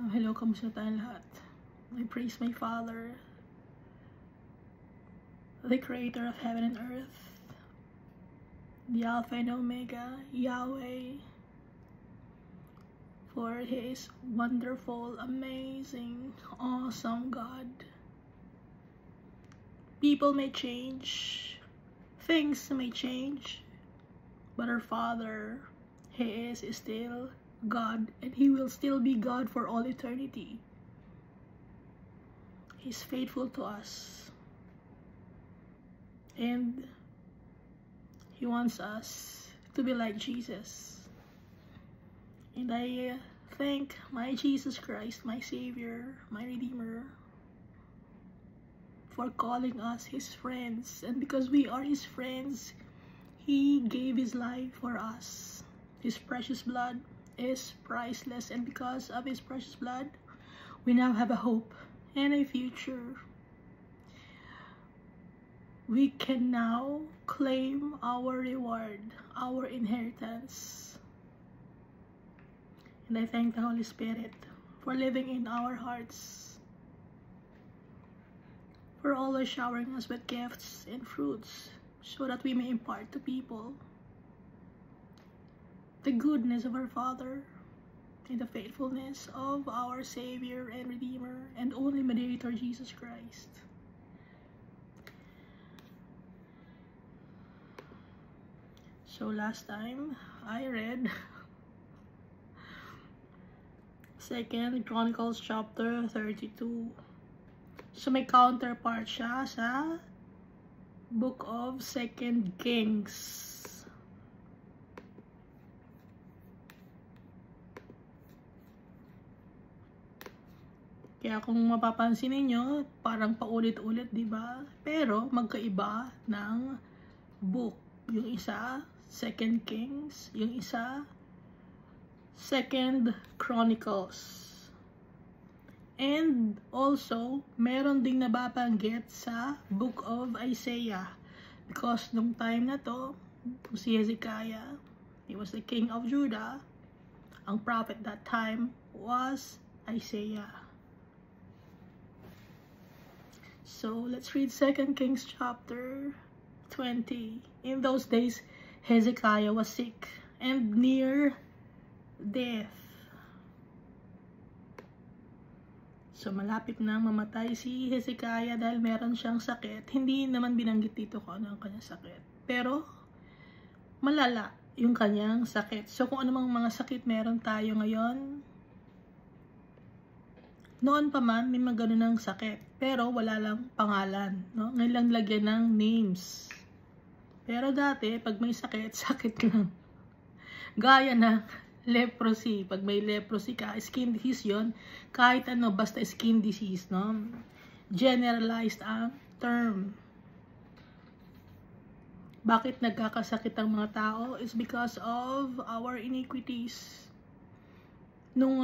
Hello, kamusta tayong lahat? I praise my Father, the Creator of heaven and earth, the Alpha and Omega, Yahweh, for He is wonderful, amazing, awesome God. People may change, things may change, but our Father, He is still God, and He will still be God for all eternity. He's faithful to us, and He wants us to be like Jesus. And I thank my Jesus Christ, my Savior, my Redeemer, for calling us His friends. And because we are His friends, He gave His life for us. His precious blood is priceless, and because of His precious blood, we now have a hope and a future. We can now claim our reward, our inheritance. And I thank the Holy Spirit for living in our hearts, for always showering us with gifts and fruits, so that we may impart to people the goodness of our Father and the faithfulness of our Savior and Redeemer and only Mediator, Jesus Christ. So last time I read 2 Chronicles chapter 32. So may counterpart siya sa book of 2 Kings. Kaya kung mapapansin niyo, parang paulit-ulit, di ba? Pero magkaiba ng book. Yung isa, 2 Kings. Yung isa, 2 Chronicles. And also, meron ding nababanggit sa book of Isaiah. Because nung time na to, si Hezekiah, he was the king of Judah. Ang prophet that time was Isaiah. So let's read 2 Kings chapter 20. In those days, Hezekiah was sick and near death. So malapit na mamatay si Hezekiah dahil meron siyang sakit. Hindi naman binanggit dito kung ano ang kanyang sakit. Pero malala yung kanyang sakit. So kung anumang mga sakit meron tayo ngayon, noon pa man, may mga ganun ng sakit. Pero wala lang pangalan. No? Ngayon lang lagyan ng names. Pero dati, pag may sakit, sakit lang. Gaya ng leprosy. Pag may leprosy ka, skin disease yon. Kahit ano, basta skin disease. No? Generalized ang term. Bakit nagkakasakit ang mga tao? Is because of our iniquities. Nung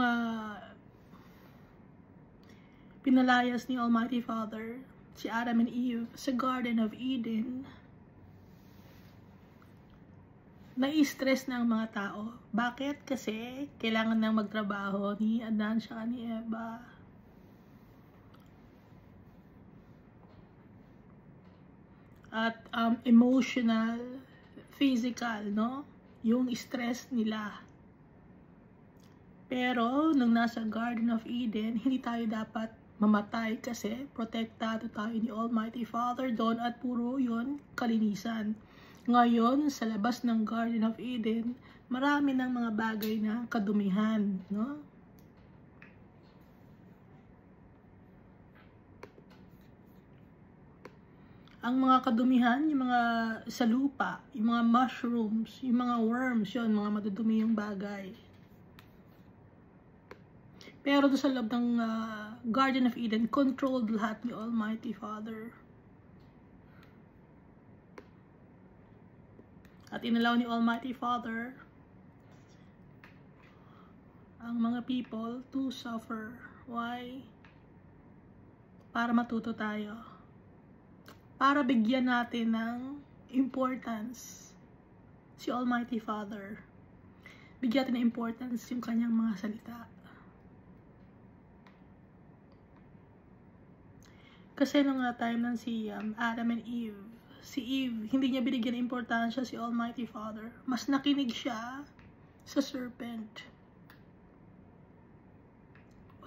pinalayas ni Almighty Father si Adam and Eve sa Garden of Eden, nai-stress na ang mga tao. Bakit? Kasi kailangan nang magtrabaho ni Adan siya ni Eva. At emotional, physical, no? Yung stress nila. Pero nung nasa Garden of Eden, hindi tayo dapat mamatay kasi protektado tayo ni Almighty Father doon at puro yun kalinisan. Ngayon, sa labas ng Garden of Eden, marami ng mga bagay na kadumihan, no? Ang mga kadumihan, yung mga sa lupa, yung mga mushrooms, yung mga worms, yun, mga madudumi yung bagay. Pero doon sa loob ng Garden of Eden, controlled lahat ni Almighty Father. At inalaw ni Almighty Father ang mga people to suffer. Why? Para matuto tayo. Para bigyan natin ng importance si Almighty Father. Bigyan natin ng importance yung kanyang mga salita. Kasi nung time ng si Adam and Eve, si Eve, hindi niya binigyan ng importansya si Almighty Father. Mas nakinig siya sa serpent.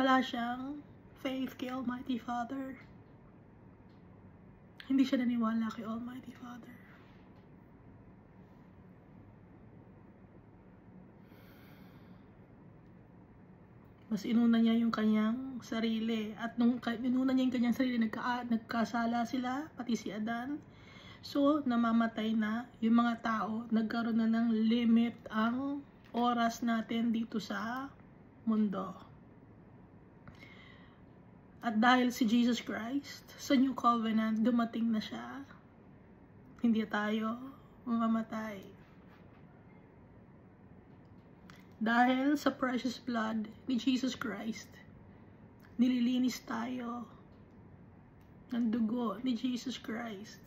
Wala siyang faith kay Almighty Father. Hindi siya naniwala kay Almighty Father. Mas inuna niya yung kanyang sarili. At nung inuna niya yung kanyang sarili, nagkasala sila, pati si Adan. So, namamatay na yung mga tao. Nagkaroon na ng limit ang oras natin dito sa mundo. At dahil si Jesus Christ, sa New Covenant, dumating na siya. Hindi tayo mamamatay. Dahil sa precious blood ni Jesus Christ, nililinis tayo ng dugo ni Jesus Christ.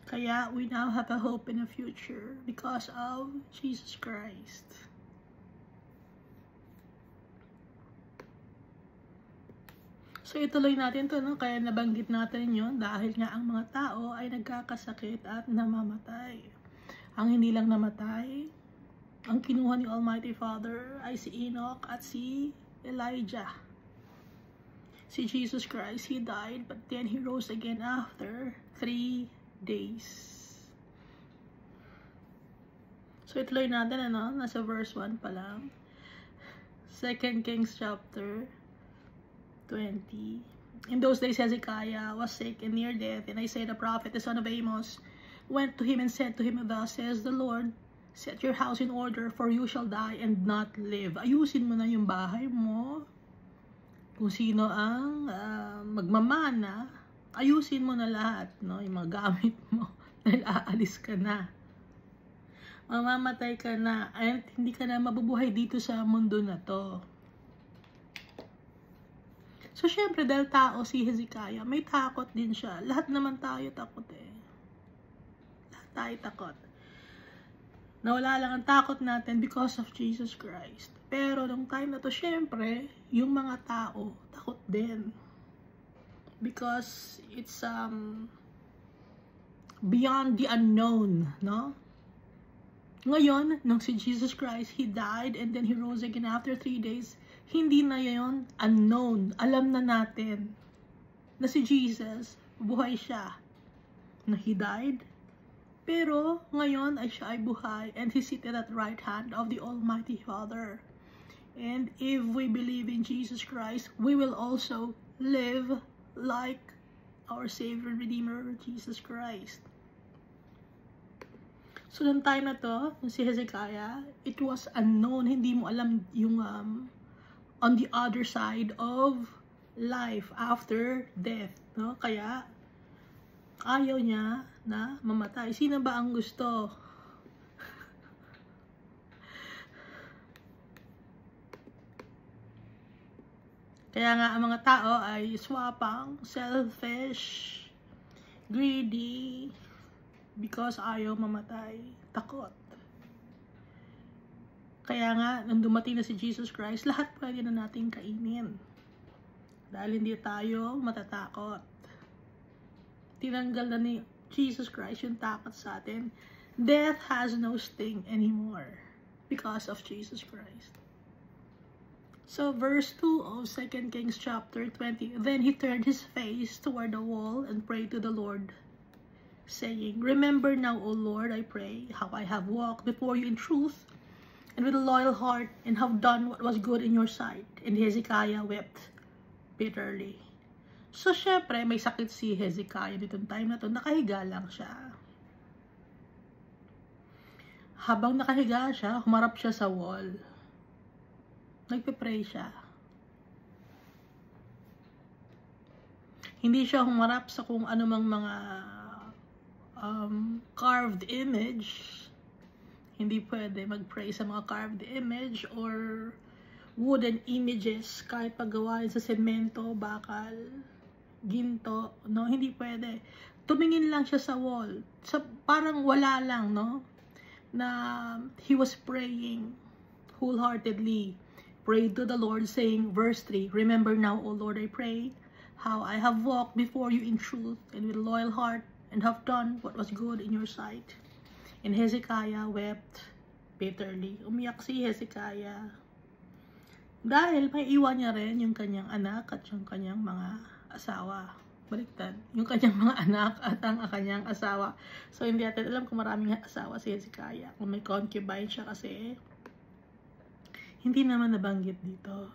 Kaya we now have a hope in the future because of Jesus Christ. So ituloy natin to, no? Kaya nabanggit natin yun dahil nga ang mga tao ay nagkakasakit at namamatay. Ang hindi lang namatay, ang kinuha ni Almighty Father ay si Enoch at si Elijah. Si Jesus Christ, He died, but then He rose again after 3 days. So ituloy natin, ano? Nasa verse 1 pa lang. 2 Kings chapter 20. In those days Hezekiah was sick and near death, and Isaiah the prophet, the son of Amos, went to him and said to him, "Thus says the Lord, set your house in order, for you shall die and not live." Ayusin mo na yung bahay mo. Kung sino ang magmamana, ayusin mo na lahat, no? Yung mga gamit mo, dahil aalis ka na. Mamamatay ka na, at hindi ka na mabubuhay dito sa mundo na to. So, syempre, dahil tao si Hezekiah, may takot din siya. Lahat naman tayo takot eh. Lahat tayo takot. Nawala lang ang takot natin because of Jesus Christ. Pero nung time na to, syempre, yung mga tao, takot din. Because it's beyond the unknown, no? Ngayon, nung si Jesus Christ, He died and then He rose again after 3 days, hindi na yun unknown. Alam na natin na si Jesus, buhay siya. Na He died, pero ngayon ay siya ay buhay and He's seated at the right hand of the Almighty Father. And if we believe in Jesus Christ, we will also live like our Savior and Redeemer, Jesus Christ. So, nung time na to, si Hezekiah, it was unknown. Hindi mo alam yung on the other side of life after death, no? Kaya ayaw niya na mamatay. Sino ba ang gusto? Kaya nga ang mga tao ay swapang, selfish, greedy, because ayaw mamatay, takot. Kaya nga, nung dumating na si Jesus Christ, lahat pwede na nating kainin. Dahil hindi tayo matatakot. Tinanggal na ni Jesus Christ yung takot sa atin. Death has no sting anymore because of Jesus Christ. So, verse 2 of 2 Kings chapter 20. Then he turned his face toward the wall and prayed to the Lord, saying, "Remember now, O Lord, I pray, how I have walked before you in truth and with a loyal heart, and have done what was good in your sight." And Hezekiah wept bitterly. So, syempre, may sakit si Hezekiah ditong time na to. Nakahiga lang siya. Habang nakahiga siya, humarap siya sa wall. Nagpe-pray siya. Hindi siya humarap sa kung anumang mga carved image. Hindi pwede mag-pray sa mga carved image or wooden images kahit paggawain sa semento, bakal, ginto, no? Hindi pwede. Tumingin lang siya sa wall. Parang wala lang, no? Na he was praying wholeheartedly. Prayed to the Lord saying, verse 3, "Remember now, O Lord, I pray, how I have walked before you in truth and with a loyal heart, and have done what was good in your sight. And Hezekiah wept bitterly. Umiyak si Hezekiah. Dahil may iwan niya rin yung kanyang anak at yung kanyang mga asawa. Baliktad. Yung kanyang mga anak at ang kanyang asawa. So, hindi natin alam kung maraming asawa si Hezekiah. Kung may concubine siya kasi, hindi naman nabanggit dito.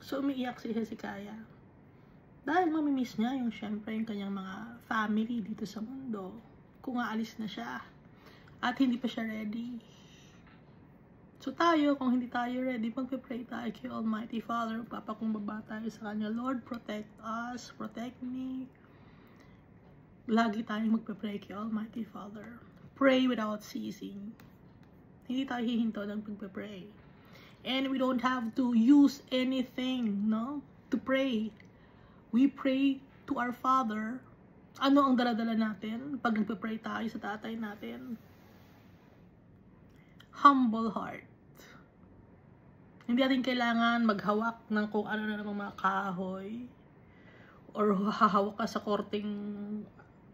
So, umiiyak si Hezekiah. Dahil mamimiss niya yung syempre yung kanyang mga family dito sa mundo. Kung aalis na siya. At hindi pa siya ready. So tayo, kung hindi tayo ready, magpe-pray tayo kay Almighty Father. Papakumbaba tayo sa Kanya. Lord, protect us, protect me. Lagi tayong magpe-pray kay Almighty Father. Pray without ceasing. Hindi tayo hihinto ng pagpe-pray. And we don't have to use anything, no? To pray. We pray to our Father. Ano ang daladala natin pag nagpe-pray tayo sa tatay natin? Humble heart. Hindi natin kailangan maghawak ng kung ano na namang mga kahoy or hahawak ka sa korting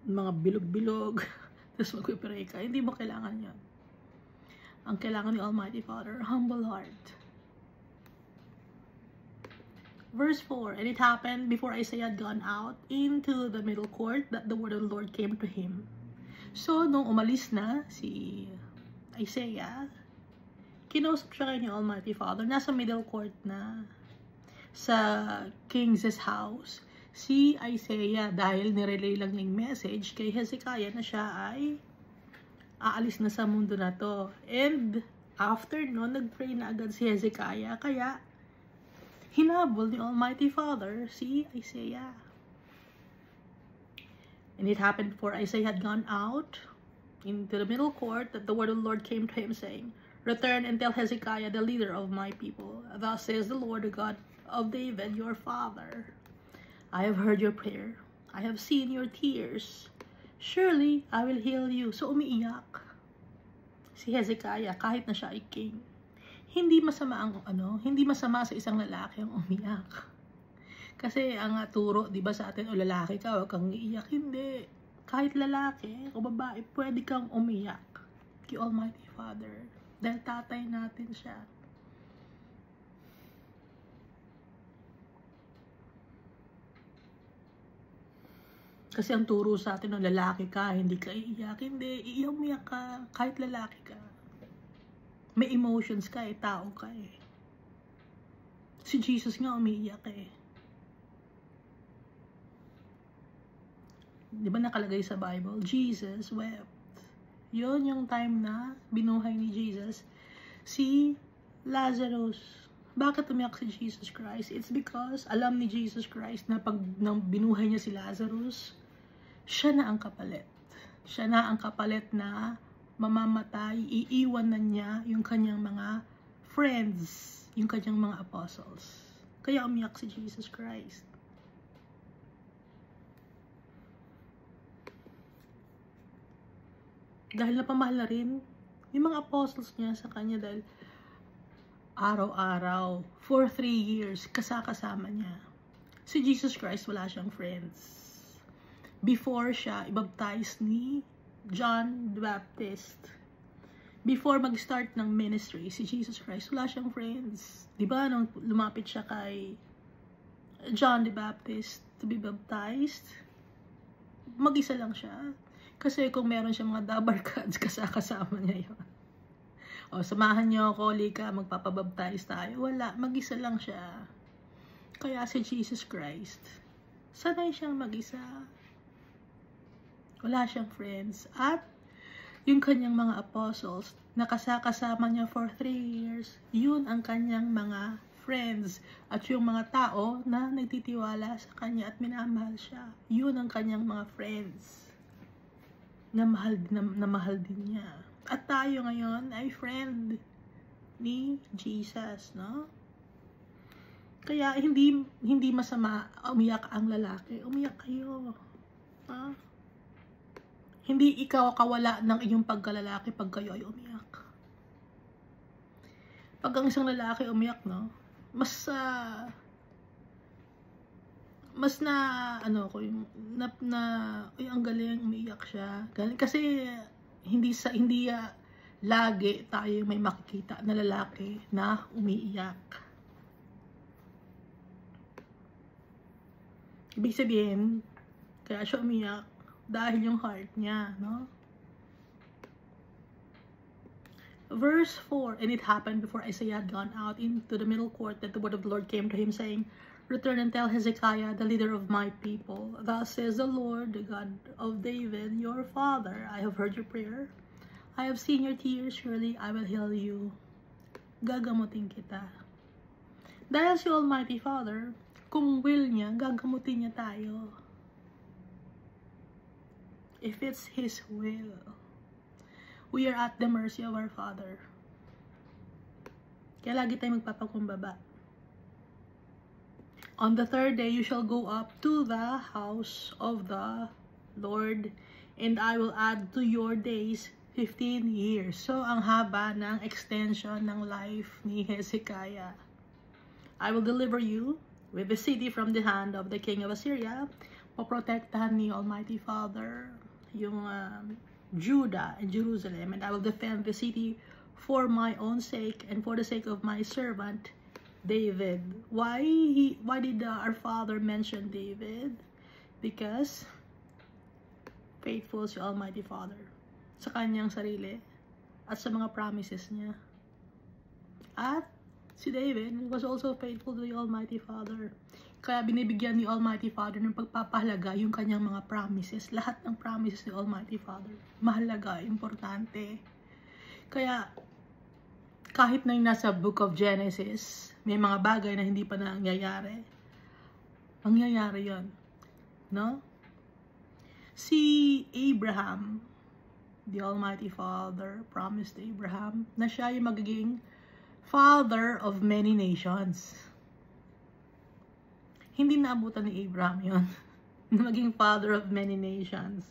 mga bilog-bilog tapos magpipray ka. Hindi mo kailangan yan. Ang kailangan ni Almighty Father, humble heart. Verse 4, and it happened before Isaiah had gone out into the middle court that the word of the Lord came to him. So, nung umalis na si Isaiah, kinausap siya kay Almighty Father. Nasa middle court na sa king's house si Isaiah dahil nirelay lang yung message kay Hezekiah na siya ay aalis na sa mundo na to. And after no, nag-pray na agad si Hezekiah, kaya hinabol ni Almighty Father si Isaiah. And it happened before Isaiah had gone out into the middle court that the word of the Lord came to him, saying, return and tell Hezekiah, the leader of my people, thus says the Lord, the God of David, your father, I have heard your prayer. I have seen your tears. Surely, I will heal you. So, umiiyak si Hezekiah kahit na siya ay king. Hindi masama ang hindi masama sa isang lalaki ang umiyak. Kasi ang turo, 'di ba sa atin, o lalaki ka, wag kang iiyak. Hindi. Kahit lalaki o babae, pwede kang umiyak kay Almighty Father. Dahil tatay natin siya. Kasi ang turo sa atin, lalaki ka, hindi ka iiyak. Hindi, umiyak ka kahit lalaki ka. May emotions ka tao ka Si Jesus nga umiiyak Di ba nakalagay sa Bible? Jesus wept. Yun yung time na binuhay ni Jesus si Lazarus. Bakit umiyak si Jesus Christ? It's because alam ni Jesus Christ na pag nang binuhay niya si Lazarus, siya na ang kapalit. Siya na ang kapalit na mamamatay, iiwan na niya yung kanyang mga friends, yung kanyang mga apostles. Kaya umiyak si Jesus Christ. Dahil napamahal na rin yung mga apostles niya sa kanya dahil araw-araw, for 3 years, kasama niya. Si Jesus Christ, wala siyang friends. Before siya, ibaptize ni John the Baptist. Before mag-start ng ministry, si Jesus Christ, wala siyang friends. Diba, nung lumapit siya kay John the Baptist to be baptized, mag-isa lang siya. Kasi kung meron siya mga double cards, kasama niya yun. O, samahan niyo ako, lika, magpapabaptize tayo. Wala, mag-isa lang siya. Kaya si Jesus Christ, sanay siyang mag-isa. Wala siyang friends. At yung kanyang mga apostles, nakasama niya for 3 years, yun ang kanyang mga friends. At yung mga tao na nagtitiwala sa kanya at minamahal siya, yun ang kanyang mga friends. Na mahal din niya. At tayo ngayon ay friend ni Jesus, no? Kaya hindi masama umiyak ang lalaki. Umiyak kayo. Ha? Hindi ikaw kawala ng iyong pagkalalaki pag kayo ay umiyak. Pag ang isang lalaki umiyak, no, mas ano ko yung uy, ang galing, umiiyak siya. Galing kasi hindi lagi tayo may makikita na lalaki na umiiyak. Ibig sabihin, kaya siya umiyak dahil yung heart niya, no? Verse 4, and it happened before Isaiah had gone out into the middle court that the word of the Lord came to him, saying, Return and tell Hezekiah, the leader of my people, Thus says the Lord, the God of David, your father, I have heard your prayer. I have seen your tears, surely I will heal you. Gagamutin kita. Dahil si Almighty Father, kung will niya, gagamutin niya tayo. If it's His will. We are at the mercy of our Father. Kaya lagi tayong magpapakumbaba. On the third day, you shall go up to the house of the Lord, and I will add to your days 15 years. So, ang haba ng extension ng life ni Hezekiah. I will deliver you with the city from the hand of the king of Assyria. Poprotektahan ni Almighty Father yung Judah and Jerusalem, and I will defend the city for my own sake and for the sake of my servant David. Why did our father mention David? Because faithful si Almighty Father sa kanyang sarili at sa mga promises niya. At si David was also faithful to the Almighty Father. Kaya binibigyan ni Almighty Father ng pagpapahalaga yung kanyang mga promises. Lahat ng promises ni Almighty Father, mahalaga, importante. Kaya, kahit na yung nasa Book of Genesis, may mga bagay na hindi pa nangyayari. Mangyayari yon, no? Si Abraham, the Almighty Father promised to Abraham na siya yung magiging father of many nations. Hindi naabutan ni Abraham yun. Maging father of many nations.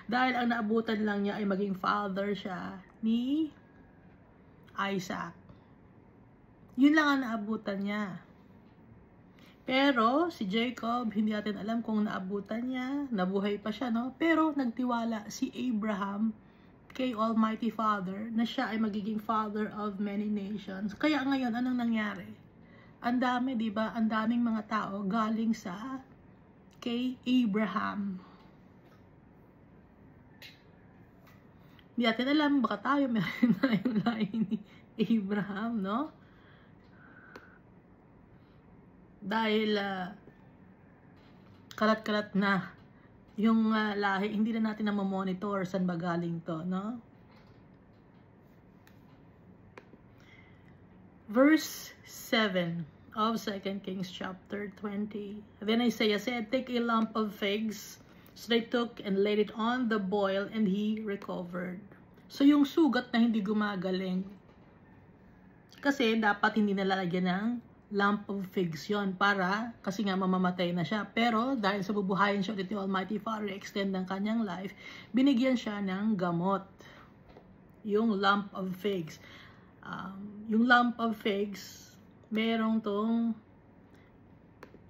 Dahil ang naabutan lang niya ay maging father siya ni Isaac. Yun lang ang naabutan niya. Pero si Jacob, hindi natin alam kung naabutan niya, nabuhay pa siya, no? Pero nagtiwala si Abraham kay Almighty Father na siya ay magiging father of many nations. Kaya ngayon, anong nangyari? Ang dami, di ba? Ang daming mga tao galing sa kay Abraham. Hindi natin alam, baka tayo meron na yung lahi ni Abraham, no? Dahil kalat-kalat na yung lahi, hindi na natin na monitor saan ba galing to, no? Verse 7 of 2 Kings chapter 20. Then Isaiah said, Take a lump of figs. So they took and laid it on the boil, and he recovered. So yung sugat na hindi gumagaling, kasi dapat hindi nalalagyan ng lump of figs yon para, kasi nga mamamatay na siya. Pero dahil sa bubuhayin siya ulit ni Almighty Father, extend ng kanyang life, binigyan siya ng gamot. Yung lump of figs. Yung lump of figs, merong tong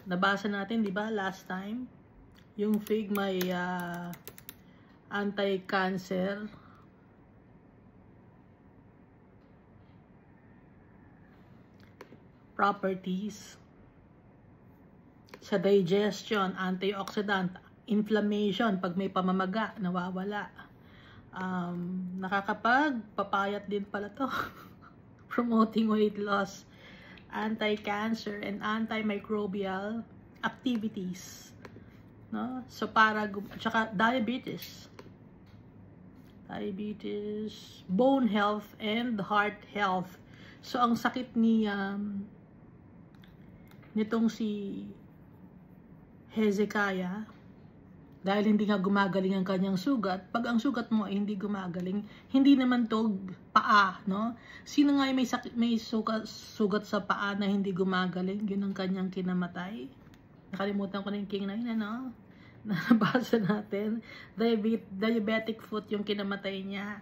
nabasa natin, di ba, last time? Yung fig may anti-cancer properties. Sa digestion, antioxidant, inflammation, pag may pamamaga, nawawala. Nakakapagpapayat din pala to. Promoting weight loss, anti-cancer, and antimicrobial activities. No? So, tsaka diabetes, bone health, and heart health. So, ang sakit nitong si Hezekiah, dahil hindi nga gumagaling ang kanyang sugat, pag ang sugat mo ay hindi gumagaling, hindi naman to paa, no? Sino nga may sugat sa paa na hindi gumagaling? Yun ang kanyang kinamatay. Nakalimutan ko na yung king na yun, ano? Nabasa natin. Diabetic foot yung kinamatay niya.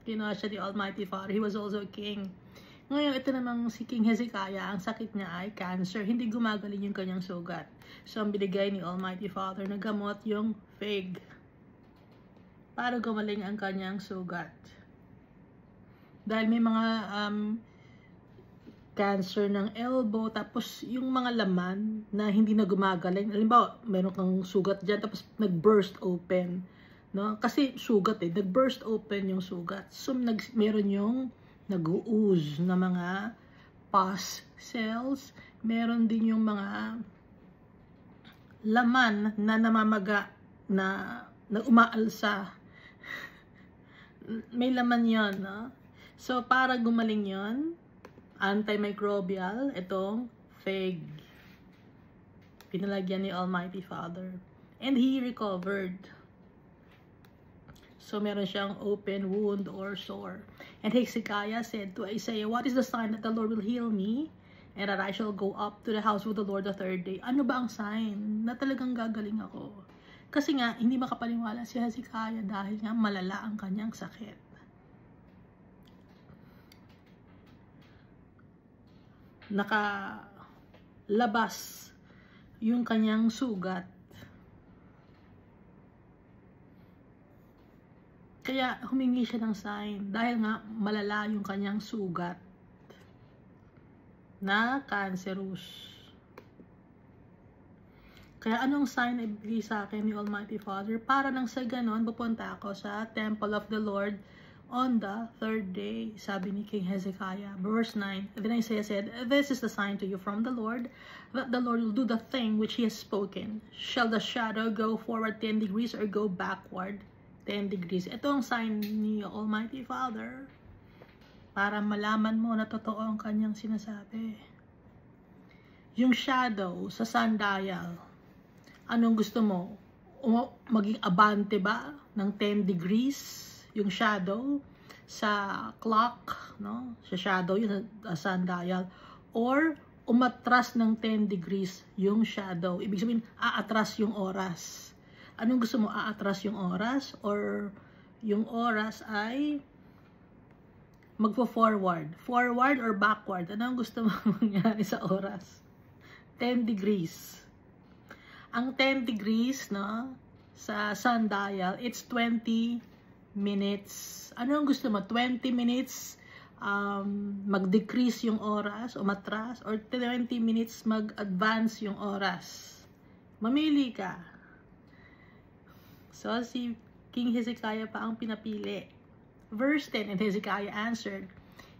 Kinuha siya ni Almighty Father. He was also a king. Ngayon, ito namang si King Hezekiah, ang sakit niya ay cancer. Hindi gumagaling yung kanyang sugat. So, ang binigay ni Almighty Father na gamot yung fig para gumaling ang kanyang sugat. Dahil may mga cancer ng elbow, tapos yung mga laman na hindi na gumagaling. Halimbawa, meron kang sugat dyan, tapos nag-burst open. No? Kasi sugat nag-burst open yung sugat. So, meron yung nag-ooze na mga pus cells. Meron din yung mga laman na namamaga na umaalsa. May laman yon, no? So, para gumaling yon, antimicrobial, itong fig. Pinalagyan ni Almighty Father. And he recovered. So, meron siyang open wound or sore. And Hezekiah said to Isaiah, "What is the sign that the Lord will heal me? And that I shall go up to the house of the Lord the third day." Ano ba ang sign na talagang gagaling ako? Kasi nga, hindi makapaniwala si Hezekiah dahil nga malala ang kanyang sakit. Nakalabas yung kanyang sugat. Kaya humingi siya ng sign dahil nga malala yung kanyang sugat na cancerous. Kaya anong sign na ibigay sa akin ni Almighty Father? Para nang sa ganon, pupunta ako sa Temple of the Lord on the third day. Sabi ni King Hezekiah, verse 9. Then Isaiah said, "This is the sign to you from the Lord, that the Lord will do the thing which he has spoken. Shall the shadow go forward 10 degrees or go backward 10 degrees?" Ito ang sign ni Almighty Father para malaman mo na totoo ang kanyang sinasabi. Yung shadow sa sundial, anong gusto mo? Maging abante ba ng 10 degrees yung shadow sa clock, no? Sa shadow yung sundial, or umatras ng 10 degrees yung shadow. Ibig sabihin, aatras yung oras. Anong gusto mo? Aatras yung oras or yung oras ay magpo-forward? Forward or backward? Ano ang gusto mo mangyari sa oras? 10 degrees. Ang 10 degrees, no, sa sundial, it's 20 minutes. Ano ang gusto mo? 20 minutes mag-decrease yung oras, umatras, or 20 minutes mag-advance yung oras? Mamili ka. So, si King Hezekiah pa ang pinapili. Verse 10, and Hezekiah answered,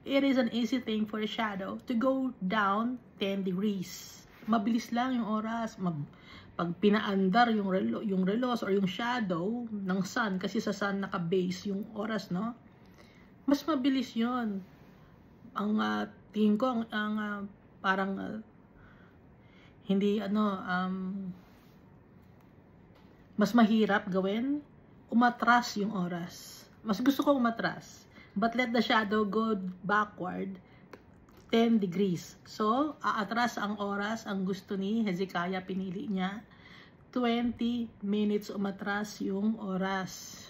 "It is an easy thing for a shadow to go down 10 degrees. Mabilis lang yung oras. Pag pinaandar yung relos or yung shadow ng sun, kasi sa sun naka-base yung oras, no? Mas mabilis yon. Ang tingin ko, parang hindi, mas mahirap gawin, umatras yung oras. Mas gusto ko umatras. But let the shadow go backward 10 degrees. So, aatras ang oras. Ang gusto ni Hezekiah, pinili niya 20 minutes umatras yung oras.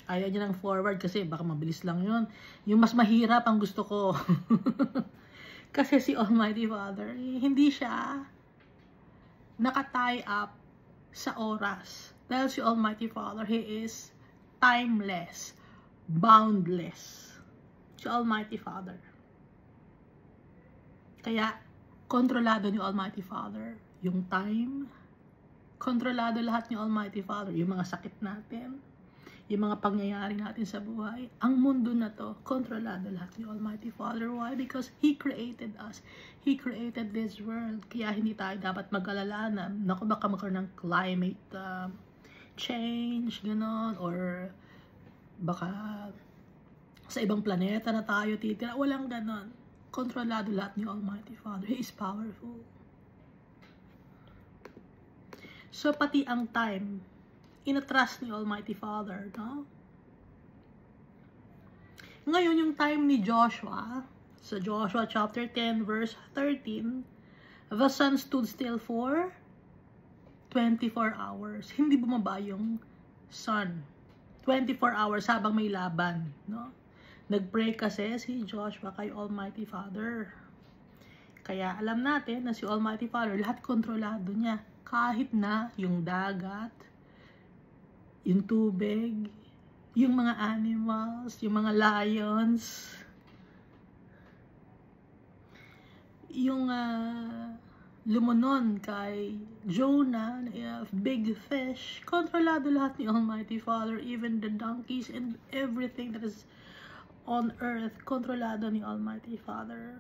Ayaw niya ng forward kasi baka mabilis lang yun. Yung mas mahirap ang gusto ko. Kasi si Almighty Father, hindi siya naka-tie up sa oras. Dahil si Almighty Father, He is timeless, boundless. Si Almighty Father. Kaya, kontrolado ni Almighty Father yung time, kontrolado lahat ni Almighty Father, yung mga sakit natin, yung mga pangyayari natin sa buhay. Ang mundo na to, kontrolado lahat ni Almighty Father. Why? Because He created us. He created this world. Kaya hindi tayo dapat mag-alala na, naku, baka magkaroon ng climate change, gano'n, or baka sa ibang planeta na tayo titira. Walang gano'n. Kontrolado lahat ni Almighty Father. He is powerful. So, pati ang time, inatras ni Almighty Father, no? Ngayon, yung time ni Joshua, sa Joshua chapter 10, verse 13, the sun stood still for 24 hours. Hindi bumaba yung sun. 24 hours habang may laban, no? Nag-pray kasi si Joshua kay Almighty Father. Kaya alam natin na si Almighty Father, lahat kontrolado niya. Kahit na yung dagat, yung tubig, yung mga animals, yung mga lions, yung lumunon kay Jonah, big fish, kontrolado lahat ni Almighty Father, even the donkeys and everything that is on earth, kontrolado ni Almighty Father.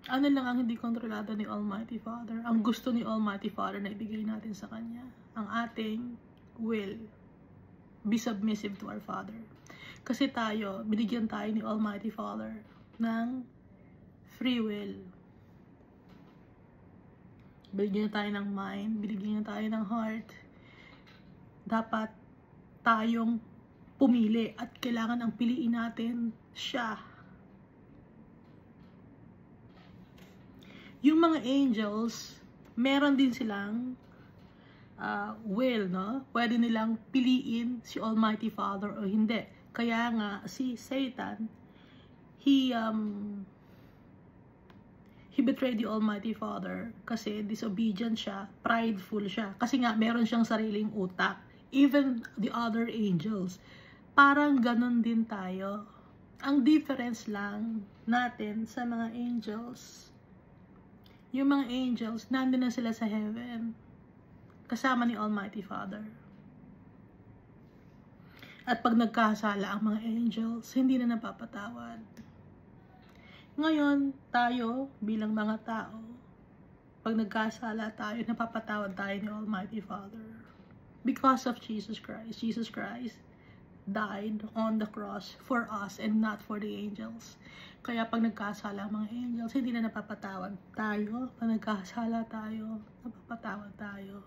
Ano lang ang hindi kontrolado ni Almighty Father? Ang gusto ni Almighty Father na ibigay natin sa Kanya. Ang ating will. Be submissive to our Father. Kasi tayo, binigyan tayo ni Almighty Father ng free will. Binigyan tayo ng mind, binigyan tayo ng heart. Dapat tayong pumili at kailangan ang piliin natin siya. Yung mga angels, meron din silang will, no? Pwede nilang piliin si Almighty Father o hindi. Kaya nga, si Satan, he betrayed the Almighty Father kasi disobedient siya, prideful siya. Kasi nga, meron siyang sariling utak. Even the other angels. Parang ganon din tayo. Ang difference lang natin sa mga angels, yung mga angels, nandun na sila sa heaven. Kasama ni Almighty Father. At pag nagkasala ang mga angels, hindi na napapatawad. Ngayon, tayo, bilang mga tao, pag nagkasala tayo, napapatawad tayo ni Almighty Father. Because of Jesus Christ. Jesus Christ died on the cross for us and not for the angels. Kaya pag nagkasala ang mga angels, hindi na napapatawad tayo. Pag nagkasala tayo, napapatawad tayo.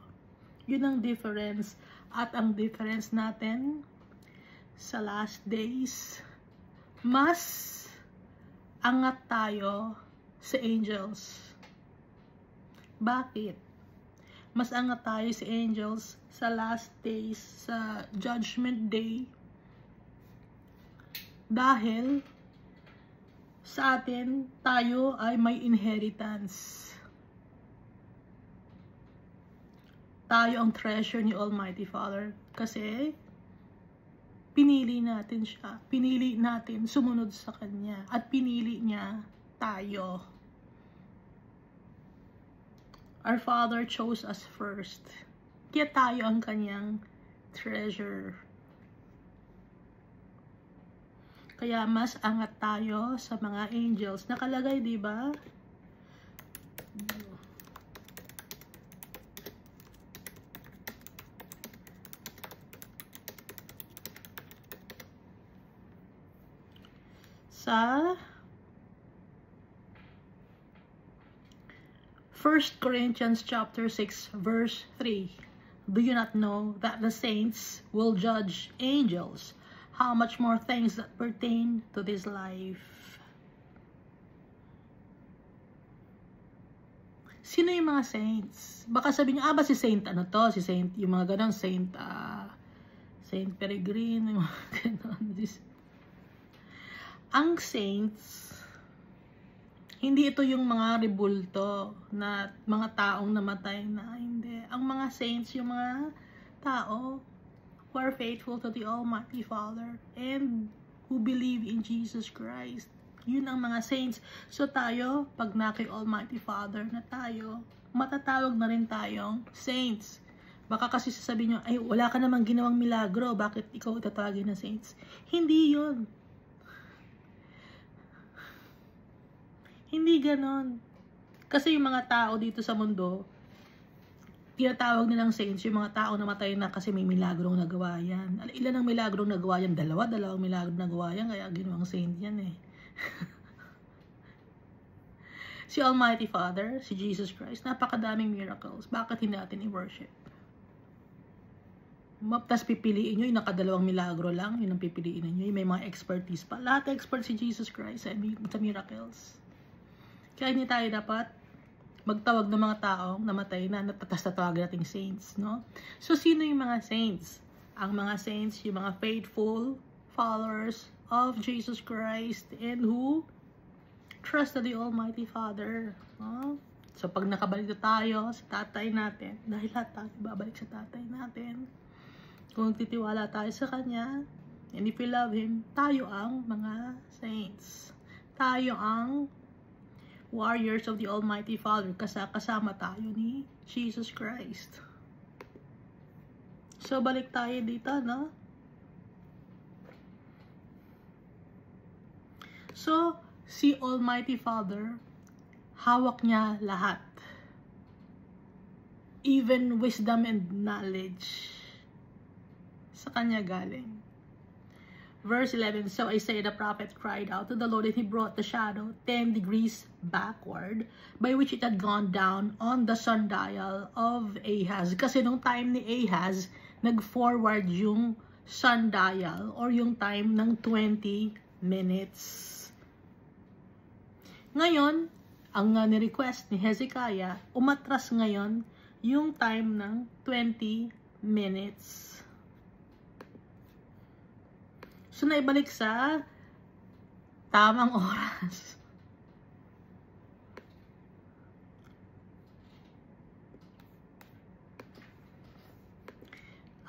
Yun ang difference. At ang difference natin sa last days, mas angat tayo sa angels. Bakit? Mas angat tayo sa angels sa last days, sa judgment day. Dahil sa atin, tayo ay may inheritance. Tayo ang treasure ni Almighty Father. Kasi, pinili natin siya. Pinili natin sumunod sa Kanya. At pinili niya tayo. Our Father chose us first. Kaya tayo ang Kanyang treasure. Kaya mas angat tayo sa mga angels. Nakalagay, di ba? Sa 1 Corinthians chapter 6 verse 3. Do you not know that the saints will judge angels? How much more things that pertain to this life? Sino yung mga saints? Baka sabihin niyo, ba si Saint ano to? Si Saint, yung mga ganun, Saint Peregrine, yung mga ganun. Ang saints, hindi ito yung mga rebulto na mga taong namatay na, hindi. Ang mga saints, yung mga tao who are faithful to the Almighty Father and who believe in Jesus Christ. Yun ang mga saints. So tayo, pag na kay Almighty Father na tayo, matatawag na rin tayong saints. Baka kasi sasabihin nyo, ay wala ka namang ginawang milagro, bakit ikaw itatawagin na saints? Hindi yun. Hindi ganon. Kasi yung mga tao dito sa mundo, tinatawag nilang saints, yung mga tao namatay na kasi may milagrong nagawa yan. Ilan ang milagrong nagawa yan? Dalawang milagrong nagawa yan, kaya ginawang saint yan eh. Si Almighty Father, si Jesus Christ, napakadaming miracles. Bakit hindi natin i-worship? Tapos pipiliin nyo, yung nakadalawang milagro lang, yun ang pipiliin nyo. Yung may mga expertise pa. Lahat expert si Jesus Christ sa miracles. Kaya hindi tayo dapat magtawag ng mga taong namatay na tatawag nating saints, no? So, sino yung mga saints? Ang mga saints, yung mga faithful followers of Jesus Christ and who trusted the Almighty Father. So, pag nakabalik na tayo sa tatay natin, dahil lahat tayo babalik sa tatay natin, kung titiwala tayo sa Kanya, and if we love Him, tayo ang mga saints. Tayo ang warriors of the Almighty Father, kasama tayo ni Jesus Christ. So, balik tayo dito, no? So, si Almighty Father, hawak niya lahat. Even wisdom and knowledge. Sa Kanya galing. Verse 11, so Isaiah the prophet cried out to the Lord, and he brought the shadow 10 degrees backward, by which it had gone down on the sundial of Ahaz. Kasi nung time ni Ahaz, nag-forward yung sundial, or yung time ng 20 minutes. Ngayon, ang ni-request ni Hezekiah, umatras ngayon yung time ng 20 minutes. So, naibalik sa tamang oras.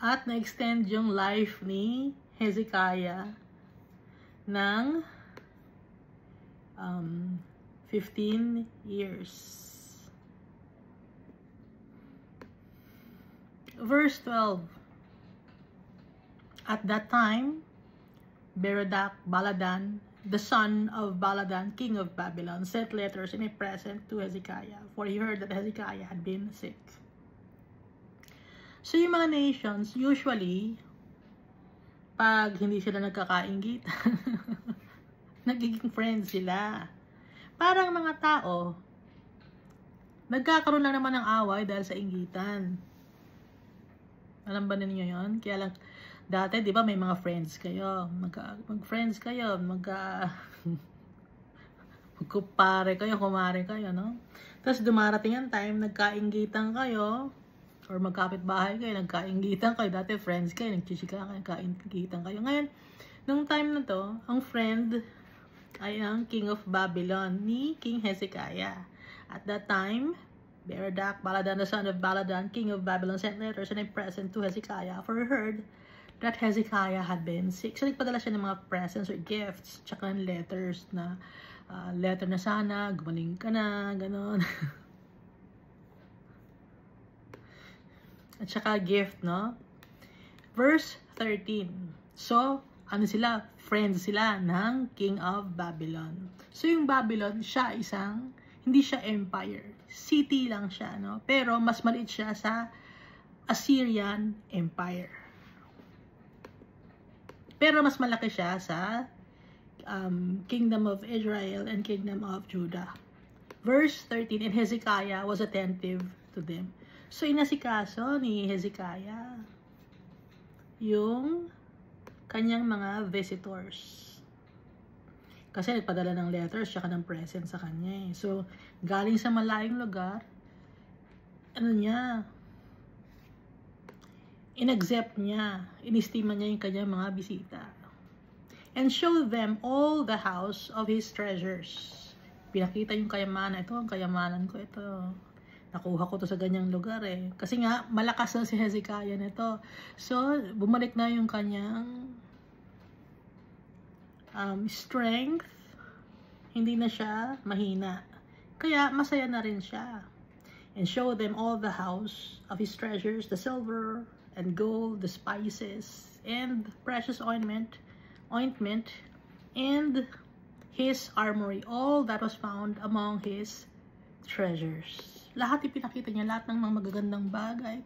At na-extend yung life ni Hezekiah ng 15 years. Verse 12. At that time, Berodach Baladan, the son of Baladan, king of Babylon, sent letters in a present to Hezekiah, for he heard that Hezekiah had been sick. So, yung mga nations, usually, pag hindi sila nagkakainggitan, nagiging friends sila. Parang mga tao, nagkakaroon lang naman ng away dahil sa inggitan. Alam ba ninyo yun? Kaya lang, dati, di ba, may mga friends kayo. Mag-friends kayo. Magkupare kayo, kumare kayo, no? Tapos, dumarating ang time, nagkainggitan kayo, or magkapit-bahay kayo, nagkainggitan kayo. Dati, friends kayo, nagchichika kayo, nagkainggitan kayo. Ngayon, nung time na to, ang friend ay ang King of Babylon, ni King Hezekiah. At that time, Berodach Baladan, the son of Baladan, king of Babylon, sent letters and a present to Hezekiah, for he heard that Hezekiah had been sick. So, nagpadala siya ng mga presents or gifts, tsaka letters na, letter na sana, gumaling ka na, gano'n. At tsaka gift, no? Verse 13. So, ano sila? Friends sila ng King of Babylon. So, yung Babylon, siya isang, hindi siya empire. City lang siya, no? Pero, mas maliit siya sa Assyrian Empire. Pero mas malaki siya sa Kingdom of Israel and Kingdom of Judah. Verse 13, and Hezekiah was attentive to them. So, inasikaso ni Hezekiah yung kanyang mga visitors. Kasi nagpadala ng letters tsaka ng present sa kanya. So, galing sa malayong lugar, ano niya, in-accept niya, inistima niya yung kanyang mga bisita. And show them all the house of his treasures. Pinakita yung kayamanan. Ito, ang kayamanan ko, ito. Nakuha ko to sa ganyang lugar eh. Kasi nga, malakas na si Hezekiah nito. So, bumalik na yung kanyang strength. Hindi na siya mahina. Kaya, masaya na rin siya. And show them all the house of his treasures, the silver and gold, the spices, and precious ointment, and his armory, all that was found among his treasures. Lahat ipinakita niya, lahat ng mga magagandang bagay,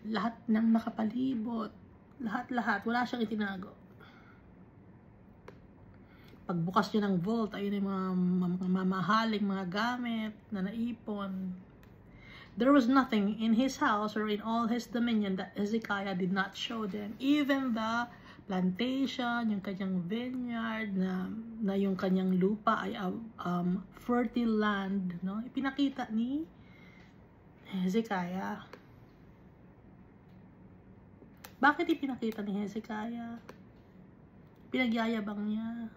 lahat ng nakapalibot, lahat, wala siyang itinago. Pagbukas niya ng vault, ayun yung mga mamahaling mga gamit na naipon. There was nothing in his house or in all his dominion that Hezekiah did not show them. Even the plantation, yung kanyang vineyard, na yung kanyang lupa ay fertile land, no? Ipinakita ni Hezekiah. Bakit ipinakita ni Hezekiah? Pinagyayabang niya.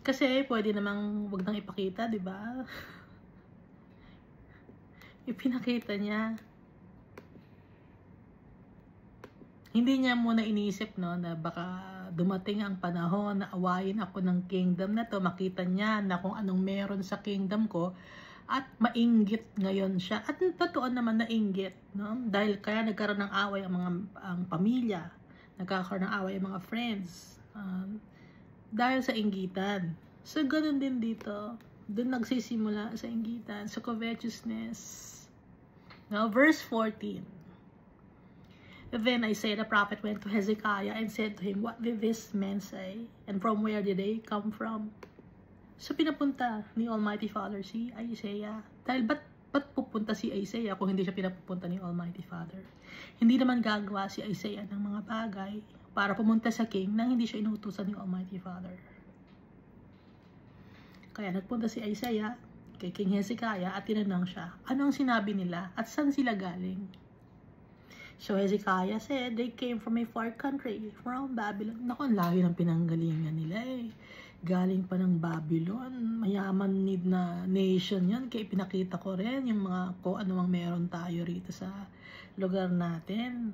Kasi pwede namang wag nang ipakita, di ba? Ipinakita niya. Hindi niya muna inisip, no, na baka dumating ang panahon na awayin ako ng kingdom na to. Makita niya na kung anong meron sa kingdom ko at mainggit ngayon siya. At totoo naman na inggit, no? Dahil kaya nagkaroon ng away ang pamilya, nagkakaroon ng away ang mga friends. Dahil sa inggitan. So, ganun din dito. Doon nagsisimula sa inggitan, sa covetousness. Now, verse 14. Then Isaiah the prophet went to Hezekiah and said to him, "What did this men say? And from where did they come from?" So, pinapunta ni Almighty Father si Isaiah. Dahil ba't pupunta si Isaiah kung hindi siya pinapunta ni Almighty Father? Hindi naman gagawa si Isaiah ng mga bagay para pumunta sa king nang hindi siya inutusan ni Almighty Father. Kaya nagpunta si Isaiah kay King Hezekiah at tinanong siya, anong sinabi nila at saan sila galing? So Hezekiah said, they came from a far country, from Babylon. Naku, ang layo ng pinanggalingan nila eh. Galing pa ng Babylon. Mayaman na nation yan. Kaya pinakita ko rin yung mga kung ano mang meron tayo rito sa lugar natin.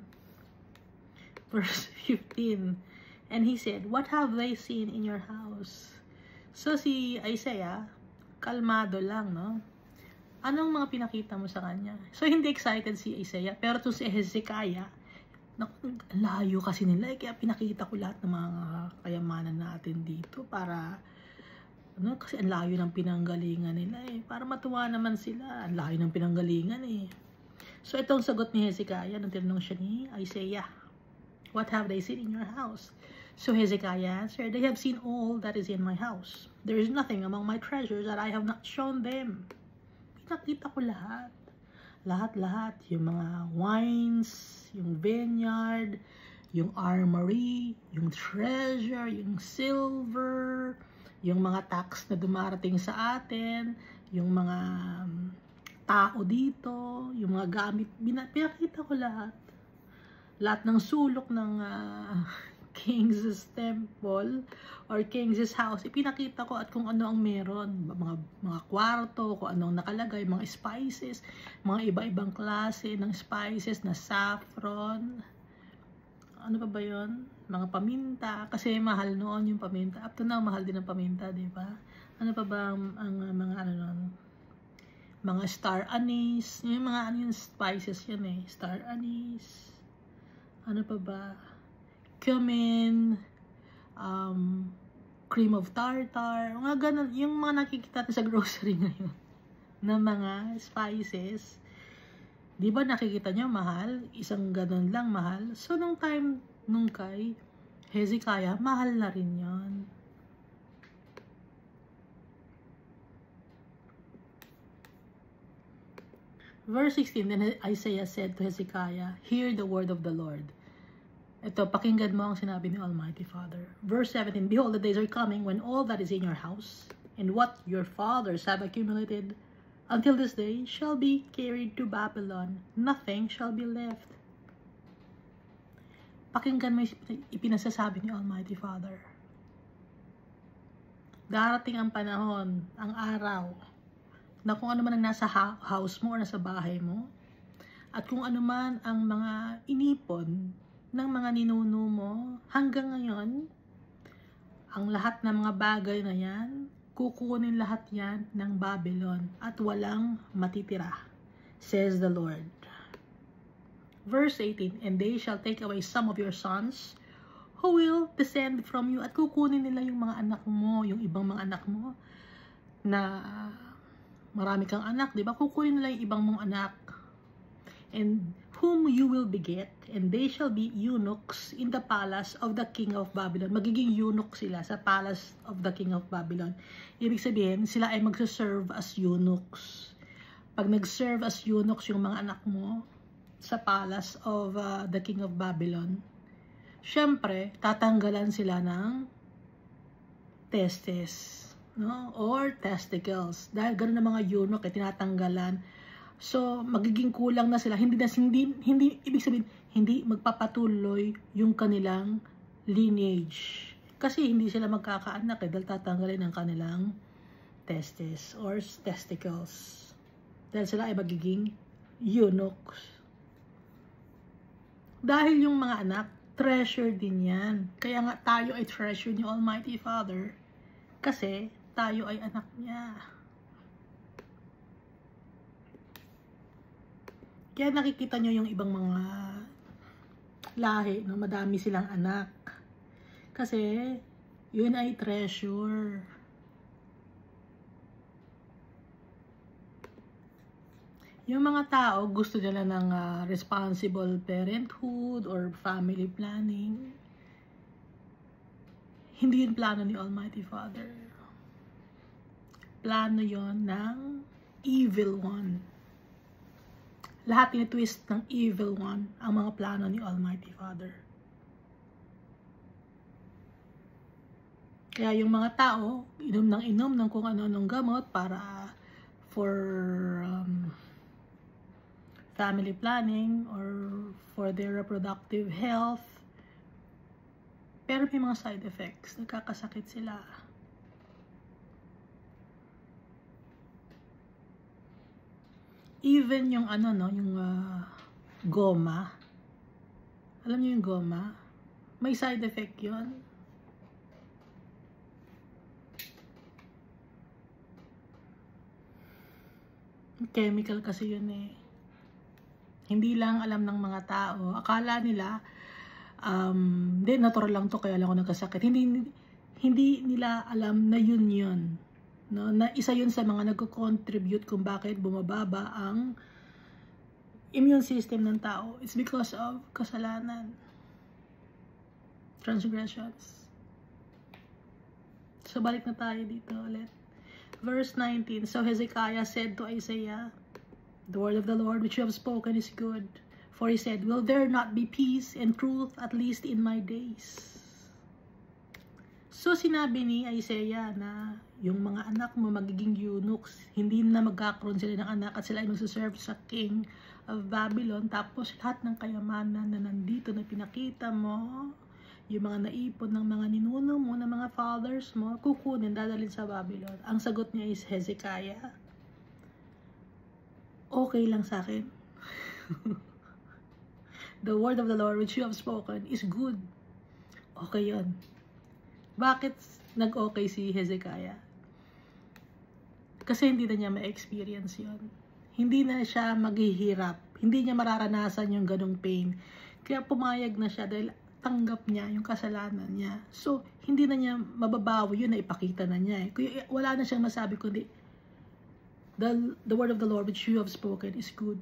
Verse 15. And he said, what have they seen in your house? So si Isaiah, kalmado lang, no? Anong mga pinakita mo sa kanya? So, hindi excited si Isaiah. Pero to si Hezekiah, layo kasi nila. Kaya pinakita ko lahat ng mga kayamanan natin dito para, ano, kasi ang layo ng pinanggalingan nila eh. Para matuwa naman sila. Ang layo ng pinanggalingan eh. So, itong sagot ni Hezekiah, nung tinanong siya ni Isaiah, what have they seen in your house? So, Hezekiah answered, they have seen all that is in my house. There is nothing among my treasures that I have not shown them. Nakita ko lahat. Lahat-lahat. Yung mga wines, yung vineyard, yung armory, yung treasure, yung silver, yung mga tax na dumarating sa atin, yung mga tao dito, yung mga gamit. Pinakita ko lahat. Lahat ng sulok ng King's Temple or King's House, ipinakita ko at kung ano ang meron, mga kwarto, kung anong nakalagay, mga spices, mga iba-ibang klase ng spices na saffron, ano pa ba yun? Mga paminta, kasi mahal noon yung paminta. Up to now, mahal din ang paminta, di ba? Ano pa ba ang mga ano nun? Mga star anise, yung mga ano yung spices yan eh, star anise, ano pa ba? Cumin, cream of tartar, mga ganun, yung mga nakikita natin sa grocery ngayon na mga spices. Di ba nakikita nyo mahal? Isang ganun lang mahal. So, nung time, nung kay Hezekiah, mahal na rin yon. Verse 16, then Isaiah said to Hezekiah, hear the word of the Lord. Ito, pakinggan mo ang sinabi ni Almighty Father. Verse 17, behold, the days are coming when all that is in your house and what your fathers have accumulated until this day shall be carried to Babylon. Nothing shall be left. Pakinggan mo yung ipinasasabi ni Almighty Father. Darating ang panahon, ang araw, na kung ano man ang nasa house mo o nasa bahay mo, at kung ano man ang mga inipon ng mga ninuno mo hanggang ngayon, ang lahat ng mga bagay na yan, kukunin lahat yan ng Babylon at walang matitira, says the Lord. Verse 18, and they shall take away some of your sons who will descend from you, at kukunin nila yung mga anak mo, yung ibang mga anak mo na marami kang anak, di ba? Kukunin nila yung ibang mong anak, and whom you will beget, and they shall be eunuchs in the palace of the king of Babylon. Magiging eunuch sila sa palace of the king of Babylon. Ibig sabihin, sila ay magsaserve as eunuchs. Pag nag-serve as eunuchs yung mga anak mo sa palace of the king of Babylon, syempre, tatanggalan sila ng testes, no? Or testicles. Dahil ganoon ang mga eunuch, tinatanggalan. So, magiging kulang na sila. Hindi ibig sabihin, hindi magpapatuloy yung kanilang lineage. Kasi hindi sila magkakaanak dahil tatanggalin ang kanilang testes or testicles. Dahil sila ay magiging eunuchs. Dahil yung mga anak, treasure din yan. Kaya nga tayo ay treasure ni Almighty Father kasi tayo ay anak niya. Kaya nakikita nyo yung ibang mga lahi, no? Madami silang anak. Kasi yun ay treasure. Yung mga tao, gusto nila ng responsible parenthood or family planning. Hindi yun plano ni Almighty Father. Plano yun ng evil one. Lahat tinitwist ng evil one ang mga plano ni Almighty Father. Kaya yung mga tao, inom ng kung ano-anong gamot para for family planning or for their reproductive health. Pero may mga side effects. Nagkakasakit sila. Even yung yung goma. Alam niyo yung goma? May side effect yun. Chemical kasi yun eh. Hindi lang alam ng mga tao. Akala nila, hindi, natural lang to, kaya lang ako nagkasakit. Hindi nila alam na yun. No? Na isa yun sa mga nagko-contribute kung bakit bumababa ang immune system ng tao. It's because of kasalanan. Transgressions. So, balik na tayo dito ulit. Verse 19, So Hezekiah said to Isaiah, The word of the Lord which you have spoken is good. For he said, Will there not be peace and truth at least in my days? So sinabi ni Isaiah na yung mga anak mo magiging eunuchs, hindi na magkakaroon sila ng anak at sila ay magsaserve sa king of Babylon. Tapos lahat ng kayamanan na nandito na pinakita mo, yung mga naipon ng mga ninuno mo, ng mga fathers mo, kukunin, dadalhin sa Babylon. Ang sagot niya is Hezekiah, okay lang sa akin. The word of the Lord which you have spoken is good. Okay yun. Bakit nag-okay si Hezekiah? Kasi hindi na niya ma-experience yun. Hindi na siya maghihirap. Hindi niya mararanasan yung ganong pain. Kaya pumayag na siya dahil tanggap niya yung kasalanan niya. So, hindi na niya mababawi yun na ipakita na niya. Kaya wala na siyang masabi kundi, the word of the Lord which you have spoken is good.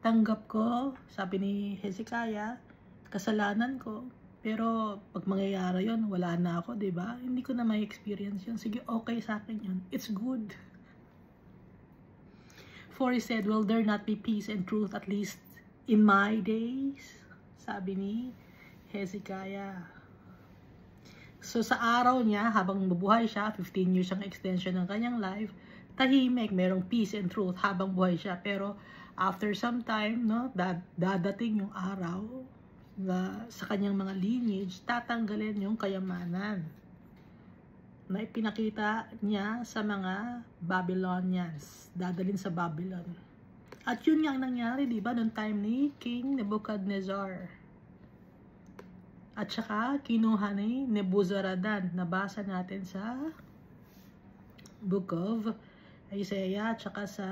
Tanggap ko, sabi ni Hezekiah, kasalanan ko. Pero pag mangyayari yun, wala na ako, diba? Hindi ko na may experience yun. Sige, okay sa akin yun. It's good. For he said, Will there not be peace and truth at least in my days? Sabi ni Hezekiah. So sa araw niya, habang mabuhay siya, 15 years ang extension ng kanyang life, tahimik, merong peace and truth habang buhay siya. Pero after some time, no, dadating yung araw na sa kanyang mga lineage, tatanggalin yung kayamanan na ipinakita niya sa mga Babylonians, dadalhin sa Babylon. At yun nga ang nangyari, di ba, noong time ni King Nebuchadnezzar. At saka, kinuha ni Nebuzaradan, nabasa natin sa Book of Isaiah, at saka sa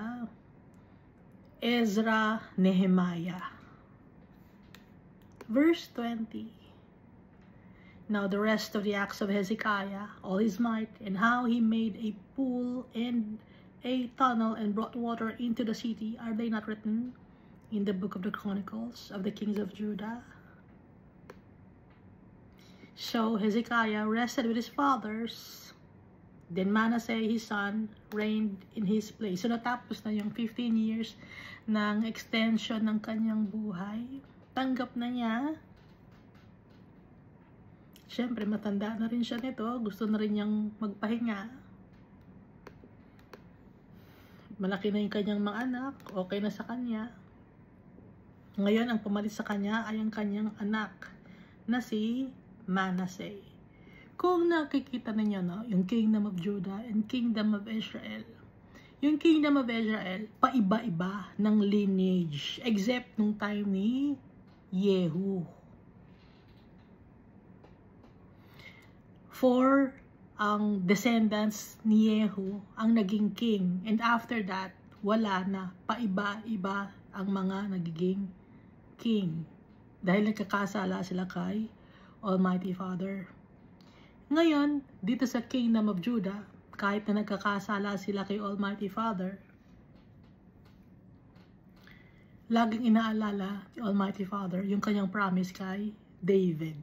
Ezra, Nehemiah. Verse 20. Now the rest of the acts of Hezekiah, all his might, and how he made a pool and a tunnel and brought water into the city, are they not written in the book of the Chronicles of the kings of Judah? So Hezekiah rested with his fathers. Then Manasseh, his son, reigned in his place. So natapos na yung 15 years ng extension ng kanyang buhay. Tanggap na niya. Siyempre, matanda na rin siya nito. Gusto na rin niyang magpahinga. Malaki na yung kanyang mga anak. Okay na sa kanya. Ngayon, ang pumalit sa kanya ay ang kanyang anak na si Manasseh. Kung nakikita ninyo, no, yung Kingdom of Judah and Kingdom of Israel, yung Kingdom of Israel, paiba-iba ng lineage, except nung time ni Yehu. 4 ang descendants ni Yehu ang naging king, and after that, wala na, paiba-iba ang mga nagiging king. Dahil nagkakasala sila kay Almighty Father. Ngayon, dito sa Kingdom of Judah, kahit na nagkakasala sila kay Almighty Father, laging inaalala ni Almighty Father yung kanyang promise kay David.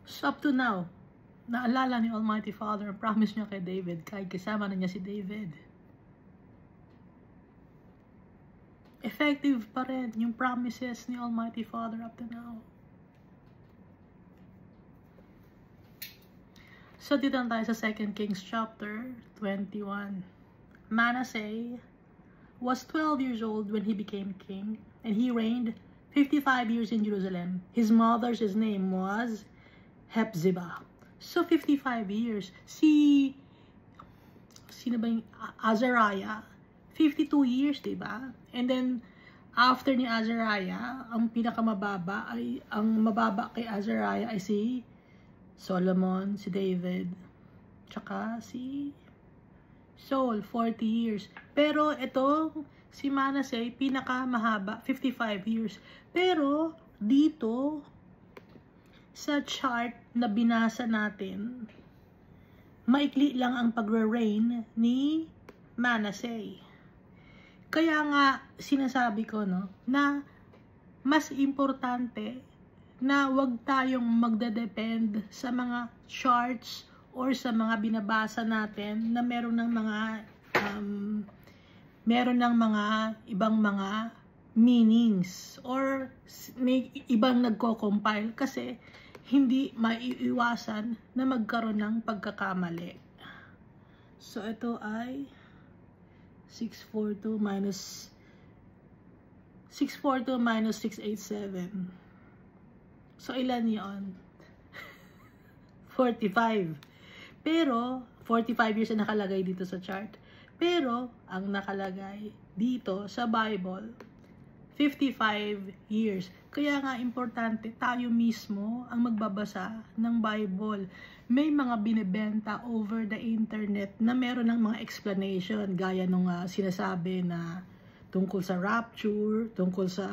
So up to now, naalala ni Almighty Father ang promise niya kay David kahit kasama na niya si David. Effective pa rin yung promises ni Almighty Father up to now. So dito na tayo sa 2 Kings chapter 21. Manasseh was 12 years old when he became king, and he reigned 55 years in Jerusalem. His mother's name was Hephzibah. So 55 years. Sino ba yung Azariah? 52 years, diba? And then, after ni Azariah, ang pinakamababa ay, ang mababa kay Azariah ay si Solomon, si David, tsaka si Saul, 40 years. Pero ito, si Manasseh, pinakamahaba, 55 years. Pero, dito, sa chart na binasa natin, maikli lang ang pagre-reign ni Manasseh. Kaya nga, sinasabi ko, no, na mas importante na wag tayong magdadepend sa mga charts or sa mga binabasa natin na meron ng mga ibang mga meanings or may ibang nagko-compile kasi hindi maiiwasan na magkaroon ng pagkakamali. So, ito ay 642 minus 687. So, ilan yun? 45. Pero, 45 years na nakalagay dito sa chart. Pero, ang nakalagay dito sa Bible, 55 years. Kaya nga importante, tayo mismo ang magbabasa ng Bible. May mga binibenta over the internet na meron ng mga explanation, gaya nung sinasabi na tungkol sa rapture, tungkol sa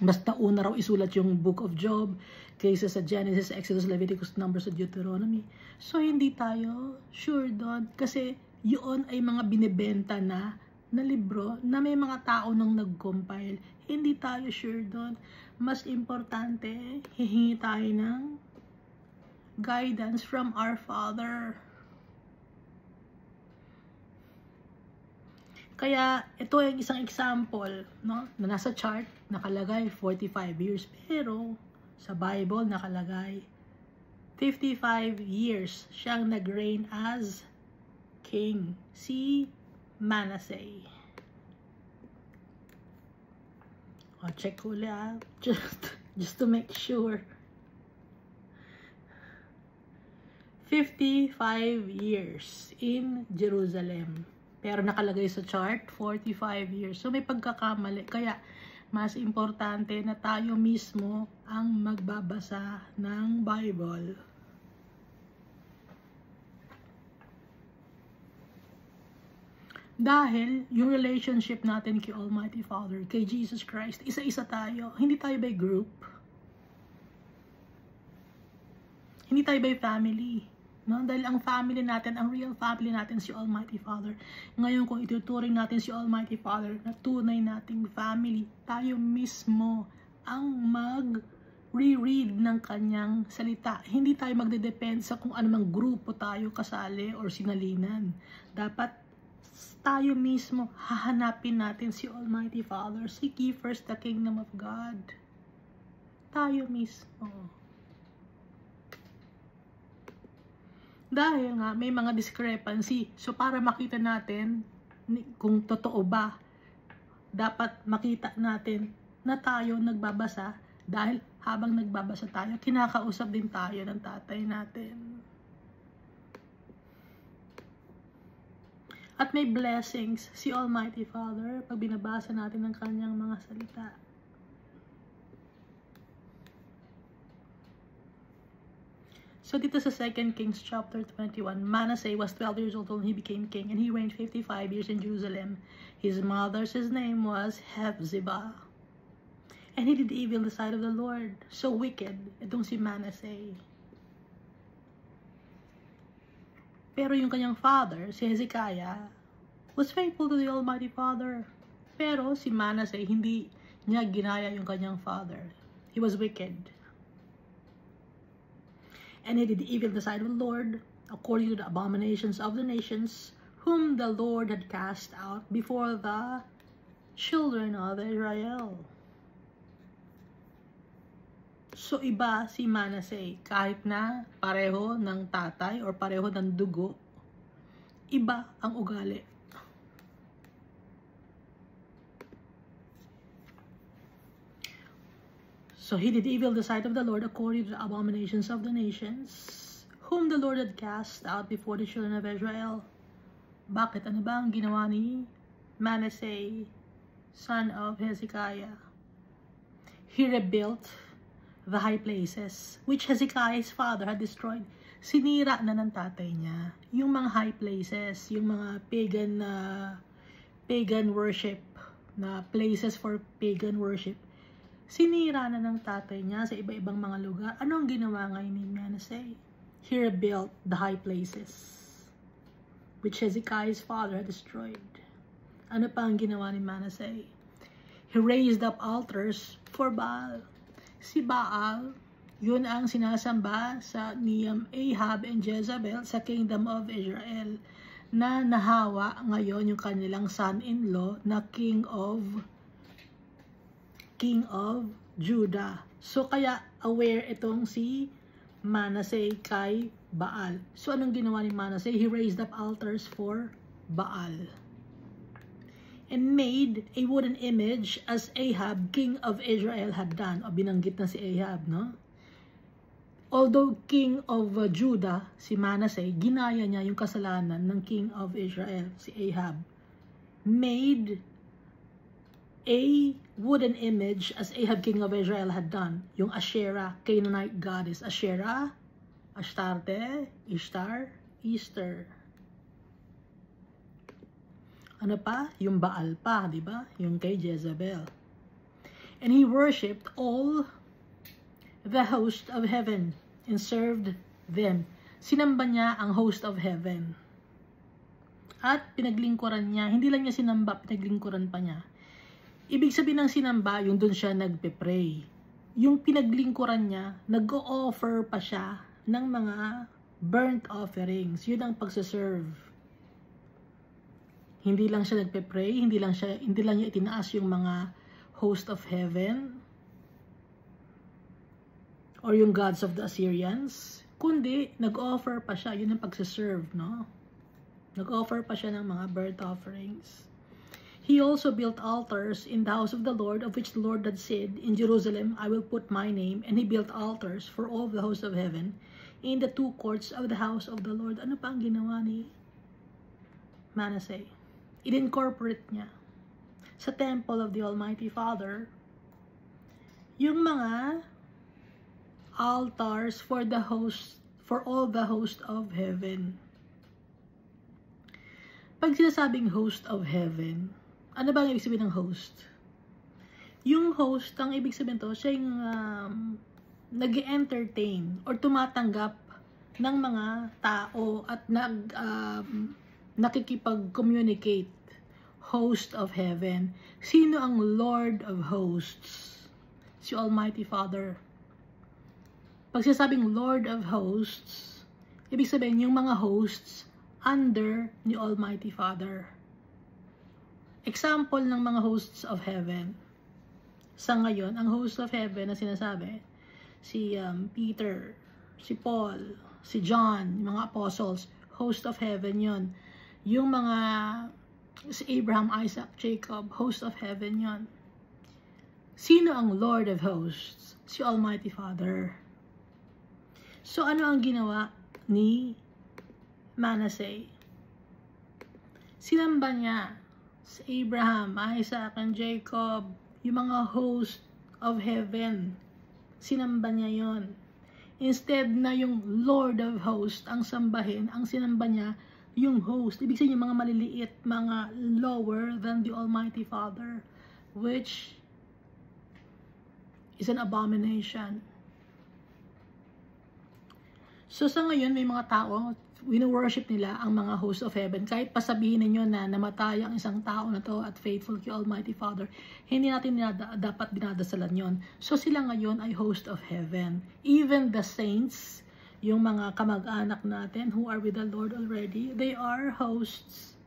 basta una raw isulat yung Book of Job, kaysa sa Genesis, Exodus, Leviticus, Numbers, at Deuteronomy. So, hindi tayo sure doon kasi yun ay mga binibenta na libro na may mga tao nang nag-compile. Hindi tayo sure doon. Mas importante, hihingi tayo ng guidance from our Father. Kaya, ito yung isang example, no? Na nasa chart, nakalagay 45 years. Pero, sa Bible, nakalagay 55 years siyang nag-reign as king. Si Manasseh. O, check huli just to make sure. 55 years in Jerusalem. Pero nakalagay sa chart, 45 years. So, may pagkakamali. Kaya, mas importante na tayo mismo ang magbabasa ng Bible. Dahil, yung relationship natin kay Almighty Father, kay Jesus Christ, isa-isa tayo. Hindi tayo by group. Hindi tayo by family. No? Dahil ang family natin, ang real family natin si Almighty Father. Ngayon, kung ituturing natin si Almighty Father na tunay nating family, tayo mismo ang mag-reread ng kanyang salita. Hindi tayo magdedepend sa kung anumang grupo tayo kasali or sinalinan. Dapat tayo mismo hahanapin natin si Almighty Father. Seek ye first the kingdom of God. Tayo mismo. Dahil nga may mga discrepancy. So para makita natin kung totoo ba, dapat makita natin na tayo nagbabasa dahil habang nagbabasa tayo, kinakausap din tayo ng tatay natin. At may blessings si Almighty Father pag binabasa natin ang kanyang mga salita. So dito sa 2 Kings chapter 21, Manasseh was 12 years old when he became king, and he reigned 55 years in Jerusalem. His mother's name was Hephzibah. And he did evil in the sight of the Lord. So wicked, itong si Manasseh. Pero yung kanyang father, si Hezekiah, was faithful to the Almighty Father. Pero si Manasseh, hindi niya ginaya yung kanyang father. He was wicked. And he did evil in the sight of the Lord, according to the abominations of the nations, whom the Lord had cast out before the children of Israel. So iba si Manasseh, kahit na pareho ng tatay or pareho ng dugo, iba ang ugali. So he did evil in the sight of the Lord according to the abominations of the nations, whom the Lord had cast out before the children of Israel. Bakit? Ano ba ang ginawa ni Manasseh, son of Hezekiah? He rebuilt the high places, which Hezekiah's father had destroyed. Sinira na ng tatay niya yung mga high places, yung mga pagan worship, na places for pagan worship. Sinira na ng tatay niya sa iba-ibang mga lugar. Ano ang ginawa ngayon ni Manasseh? He rebuilt the high places, which Hezekiah's father had destroyed. Ano pa ang ginawa ni Manasseh? He raised up altars for Baal. Si Baal, yun ang sinasamba ni Ahab and Jezebel sa kingdom of Israel, na nahawa ngayon yung kanilang son-in-law na king of Judah. So kaya aware itong si Manasseh kay Baal. So anong ginawa ni Manasseh? He raised up altars for Baal and made a wooden image as Ahab, king of Israel, had done. O binanggit na si Ahab, no? Although king of Judah, si Manasseh, ginaya niya yung kasalanan ng king of Israel, si Ahab. Made a wooden image as Ahab, king of Israel, had done. Yung Asherah, Canaanite goddess. Asherah, Astarte, Ishtar, Easter. Ano pa? Yung Baal pa, di ba? Yung kay Jezebel. And he worshipped all the host of heaven and served them. Sinamba niya ang host of heaven. At pinaglingkuran niya, hindi lang niya sinamba, pinaglingkuran pa niya. Ibig sabihin ng sinamba, yung doon siya nagpe-pray. Yung pinaglingkuran niya, nag-o-offer pa siya ng mga burnt offerings. Yun ang pagsaserve. Hindi lang siya nagpe-pray, hindi lang niya itinaas yung mga host of heaven or yung gods of the Assyrians, kundi nag-offer pa siya. Yun ang pagsaserve, no? Nag-offer pa siya ng mga burnt offerings. He also built altars in the house of the Lord, of which the Lord had said, in Jerusalem, I will put my name. And he built altars for all the hosts of heaven in the two courts of the house of the Lord. Ano pa ang ginawa ni Manasseh? In-incorporate niya sa temple of the Almighty Father yung mga altars for all the host of heaven. Pag sinasabing host of heaven, ano ba ang ibig sabihin ng host? Yung host, ang ibig sabihin to, siya yung nag-entertain or tumatanggap ng mga tao at nakikipag-communicate. Host of heaven. Sino ang Lord of hosts? Si Almighty Father. Pag sinasabing Lord of hosts, ibig sabihin yung mga hosts under ni Almighty Father. Example ng mga hosts of heaven. Sa ngayon, ang host of heaven na sinasabi, si Peter, si Paul, si John, yung mga apostles, host of heaven yon. Yung mga si Abraham, Isaac, Jacob, host of heaven yon. Sino ang Lord of hosts? Si Almighty Father. So ano ang ginawa ni Manasseh? Sinamba niya si Abraham, Isaac, and Jacob, yung mga host of heaven. Sinamba niya yon. Instead na yung Lord of hosts ang sambahin, ang sinamba niya yung host. Ibig sabihin yung mga maliliit, mga lower than the Almighty Father, which is an abomination. So sa ngayon, may mga tao, wino-worship nila ang mga host of heaven. Kahit pasabihin ninyo na namatay ang isang tao na to at faithful kay Almighty Father, hindi natin dapat dinadasalan yon. So sila ngayon ay host of heaven. Even the saints, yung mga kamag-anak natin who are with the Lord already, they are hosts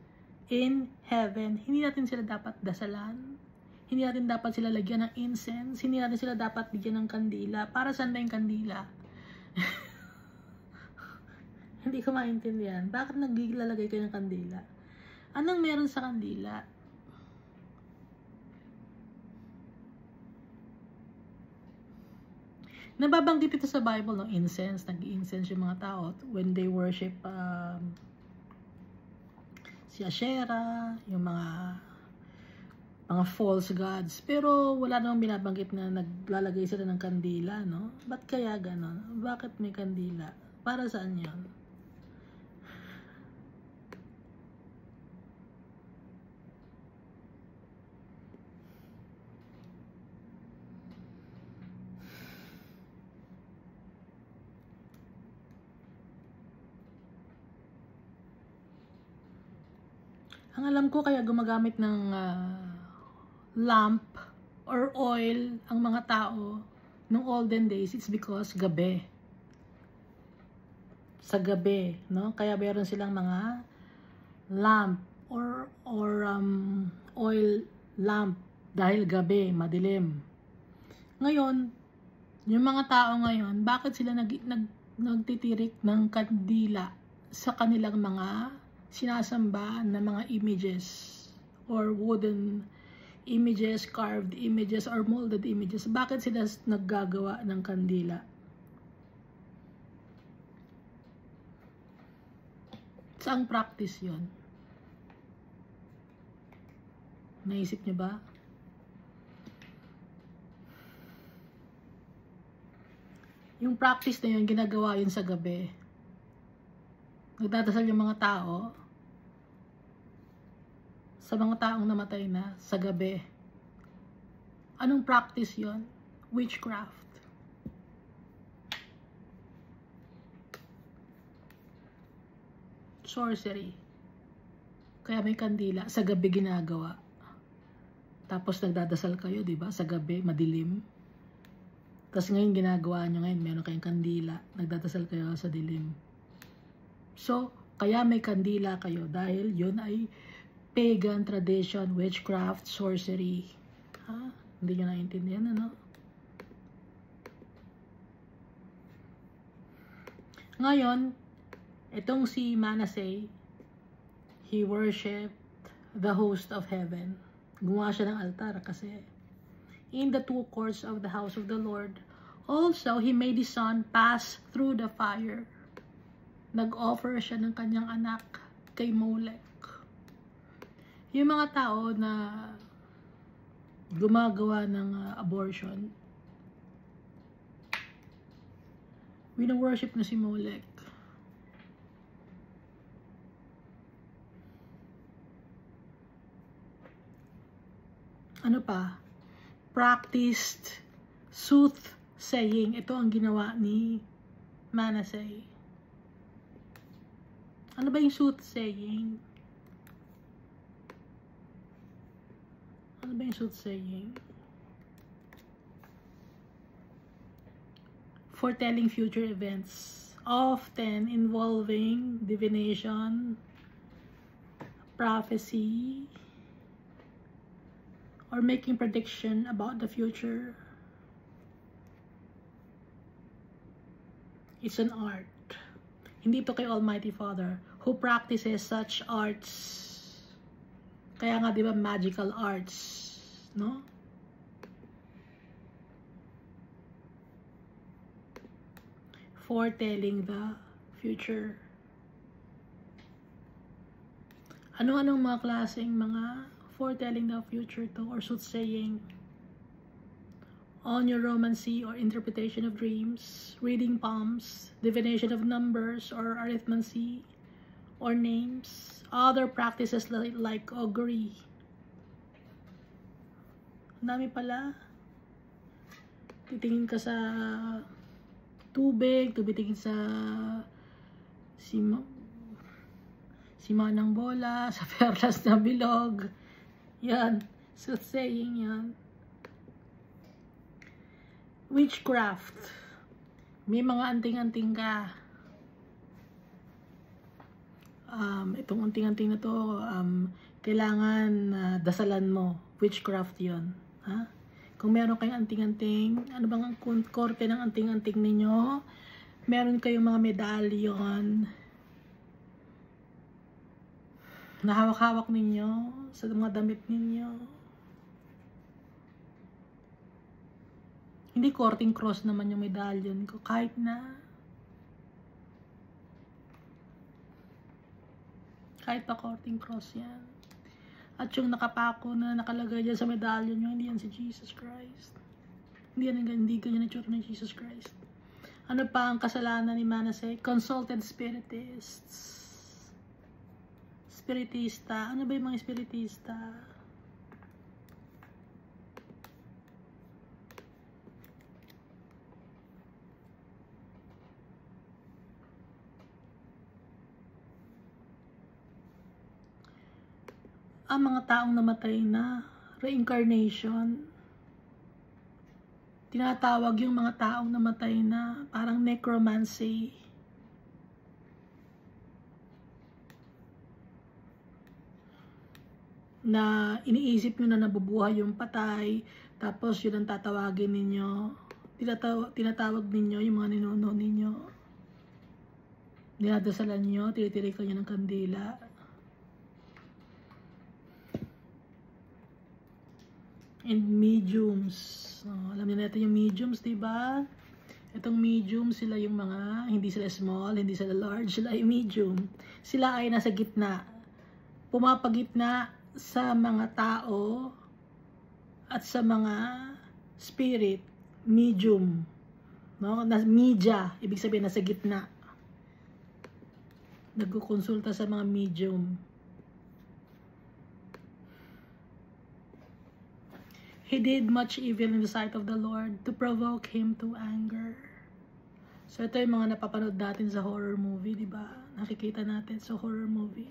in heaven. Hindi natin sila dapat dasalan. Hindi natin dapat sila lagyan ng incense. Hindi natin sila dapat bigyan ng kandila. Para saan ba yung kandila? Hindi ko maintindihan. Bakit naglalagay kayo ng kandila? Anong meron sa kandila? Nababanggit ito sa Bible, no? Incense. Nag-incense yung mga tao when they worship si Asherah, yung mga false gods. Pero wala namang binabanggit na naglalagay sila ng kandila, no? Ba't kaya ganon? Bakit may kandila? Para saan yun? Ang alam ko kaya gumagamit ng lamp or oil ang mga tao nung olden days, it's because gabi. Sa gabi, no? Kaya meron silang mga lamp or oil lamp dahil gabi, madilim. Ngayon, yung mga tao ngayon, bakit sila nagtitirik ng kandila sa kanilang mga sinasamba na mga images or wooden images, carved images, or molded images? Bakit sila naggagawa ng kandila? Saang practice yon? Naisip niyo ba? Yung practice na yun, ginagawa yun sa gabi. Nagdadasal yung mga tao sa mga taong namatay na sa gabi. Anong practice yon? Witchcraft. Sorcery. Kaya may kandila. Sa gabi ginagawa. Tapos nagdadasal kayo, di ba? Sa gabi, madilim. Tapos ngayon ginagawa nyo ngayon, meron kayong kandila. Nagdadasal kayo sa dilim. So, kaya may kandila kayo dahil yun ay pagan tradition, witchcraft, sorcery. Ha? Hindi nyo naintindihan, ano? Ngayon, itong si Manasseh, he worshipped the host of heaven. Gumawa siya ng altar kasi in the two courts of the house of the Lord. Also, he made his son pass through the fire. Nag-offer siya ng kanyang anak kay Molech. Yung mga tao na gumagawa ng abortion, wino-worship na si Molech. Ano pa? Practiced soothsaying. Ito ang ginawa ni Manasseh. Ano ba yung soothsaying? Ano ba yung soothsaying? Foretelling future events, often involving divination, prophecy, or making prediction about the future. It's an art. Hindi to kay Almighty Father, who practices such arts. Kaya nga, di ba, magical arts, no? Foretelling the future. Ano-anong mga klaseng mga foretelling the future to, or soothsaying? On your romancy or interpretation of dreams, reading palms, divination of numbers or arithmancy or names, other practices like augury. Ang dami pala. Titingin ka sa tubig, tumitingin sa Manang Bola, sa perlas na bilog. Yan, soothsaying yan. Witchcraft. May mga anting-anting ka. Itong anting-anting na to, kailangan dasalan mo. Witchcraft yon. Ha? Kung meron kayong anting-anting, ano bang ang korte ng anting-anting ninyo? Meron kayong mga medalyon na hawak-hawak ninyo sa mga damit ninyo. Hindi korting cross naman yung medallion ko. Kahit pa korting cross yan. At yung nakapako na nakalagay dyan sa medallion nyo, hindi yan si Jesus Christ. Hindi ganyan na tsura ng Jesus Christ. Ano pa ang kasalanan ni Manasseh? Consulted spiritists. Spiritista. Ano ba yung mga spiritista? Ang mga taong namatay na, reincarnation. Tinatawag yung mga taong namatay na, parang necromancy. Na iniisip nyo na nabubuhay yung patay, tapos yun ang tatawagin ninyo. Tinatawag ninyo yung mga ninuno ninyo. Dinadasalan nyo, tinitirikan nyo ng kandila. And mediums. Alam niyo natin yung mediums, diba? Itong medium, sila yung mga, hindi sila small, hindi sila large, sila ay medium. Sila ay nasa gitna. Pumapagitna sa mga tao at sa mga spirit. Medium. No? Media, ibig sabihin nasa gitna. Nagkukonsulta sa mga medium. He did much evil in the sight of the Lord to provoke him to anger. So ito yung mga napapanood natin sa horror movie, di ba? Nakikita natin sa horror movie.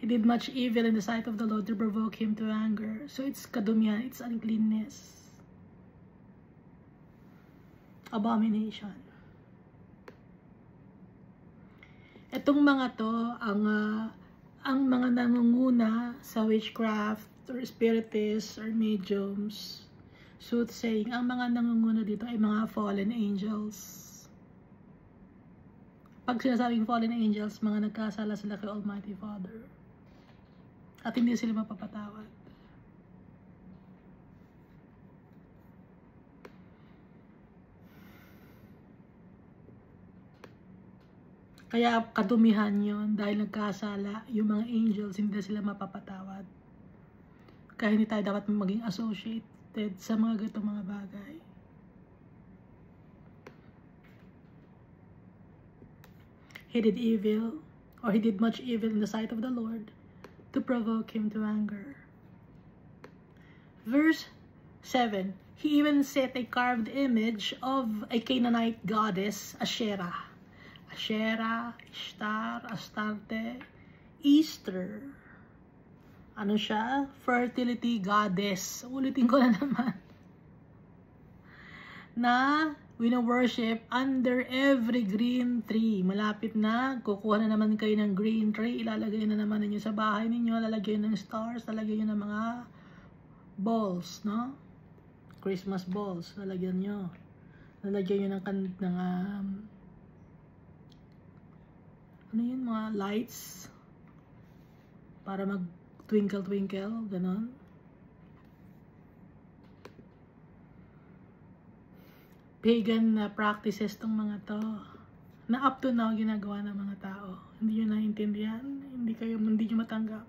He did much evil in the sight of the Lord to provoke him to anger. So it's kadumihan, it's uncleanness. Abomination. Itong mga to, ang mga nangunguna sa witchcraft or spiritists or mediums, soothsaying, ang mga nangunguna dito ay mga fallen angels. Pag sinasabing fallen angels, mga nagkasala sila kay Almighty Father. At hindi sila mapapatawad. Kaya kadumihan yon dahil nagkasala yung mga angels, hindi sila mapapatawad. Kaya hindi tayo dapat maging associated sa mga ganitong mga bagay. He did evil, or he did much evil in the sight of the Lord to provoke him to anger. Verse 7. He even set a carved image of a Canaanite goddess, Asherah. Asherah, Ishtar, Astarte, Easter. Ano siya? Fertility goddess. Ulitin ko na naman. Na wino-worship under every green tree. Malapit na. Kukuha na naman kayo ng green tree. Ilalagay na naman ninyo sa bahay ninyo. Lalagay ng stars. Lalagay nyo ng mga balls, no? Christmas balls. Lalagyan nyo. Nalagyan yun ng ano yun, mga lights para mag twinkle, ganon. Pagan na practices tong mga to na up to now ginagawa ng mga tao. Hindi nyo naiintindihan, hindi nyo matanggap.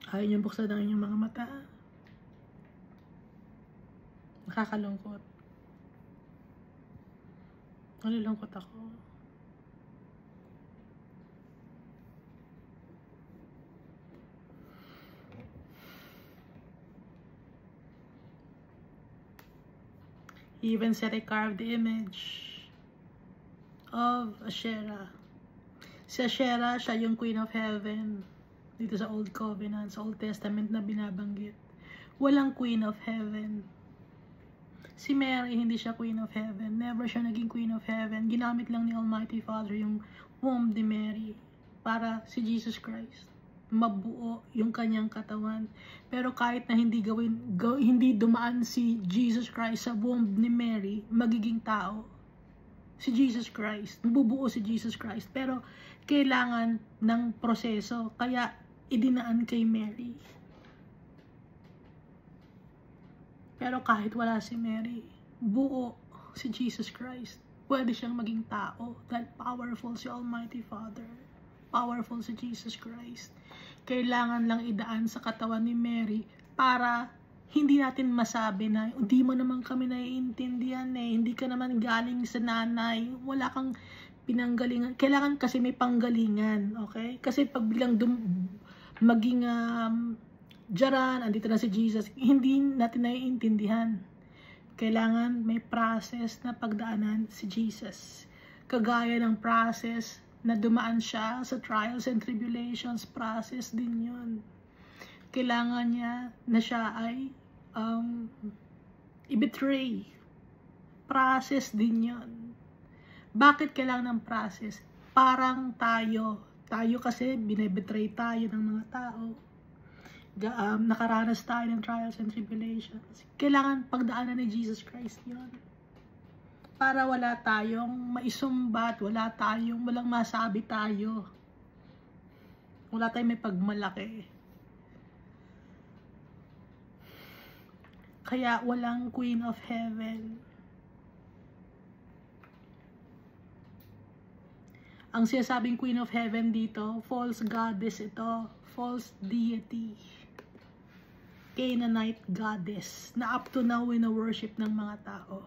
Ayaw nyo buksan ang inyong mga mata. Nakakalungkot. Nalulungkot ako. He even set a carved image of Asherah. Si Asherah, siya yung Queen of Heaven. Dito sa Old Covenant, sa Old Testament na binabanggit. Walang Queen of Heaven. Si Mary, hindi siya Queen of Heaven. Never siya naging Queen of Heaven. Ginamit lang ni Almighty Father yung womb ni Mary para si Jesus Christ mabuo yung kanyang katawan. Pero kahit na hindi dumaan si Jesus Christ sa womb ni Mary, magiging tao si Jesus Christ. Mabubuo si Jesus Christ. Pero kailangan ng proseso. Kaya idinaan kay Mary. Pero kahit wala si Mary, buo si Jesus Christ. Pwede siyang maging tao dahil powerful si Almighty Father. Powerful si Jesus Christ. Kailangan lang idaan sa katawan ni Mary para hindi natin masabi na hindi mo naman kami naiintindihan hindi ka naman galing sa nanay, wala kang pinanggalingan. Kailangan kasi may panggalingan, okay? Kasi pag bilang maging Jaran, andito na si Jesus, hindi natin naiintindihan. Kailangan may process na pagdaanan si Jesus. Kagaya ng process na dumaan siya sa trials and tribulations, process din yun. Kailangan niya na siya ay i-betray. Process din yun. Bakit kailangan ng process? Parang tayo kasi binebetray tayo ng mga tao. Nakaranas tayo ng trials and tribulations. Kailangan pagdaanan ni Jesus Christ yun. Para wala tayong maisumbat, walang masabi tayo. Wala tayong may pagmalaki. Kaya walang Queen of Heaven. Ang sinasabing Queen of Heaven dito, false goddess ito, false deity. Canaanite goddess na up to now wino-worship ng mga tao.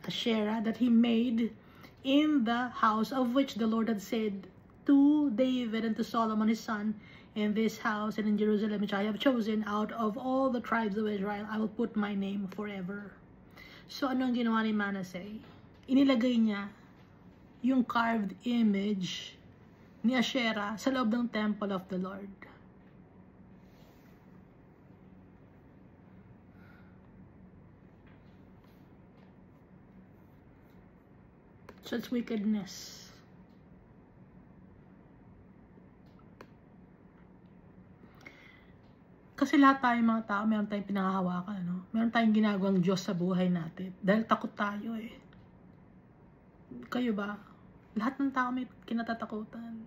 Asherah that he made in the house of which the Lord had said to David and to Solomon his son, in this house and in Jerusalem which I have chosen out of all the tribes of Israel, I will put my name forever. So ano ang ginawa ni Manasseh? Inilagay niya yung carved image ni Asherah sa loob ng temple of the Lord. Such wickedness. Kasi lahat tayo mga tao, meron tayong pinangahawakan, no? Meron tayong ginagawang Diyos sa buhay natin. Dahil takot tayo eh. Kayo ba? Lahat ng tao may kinatatakutan.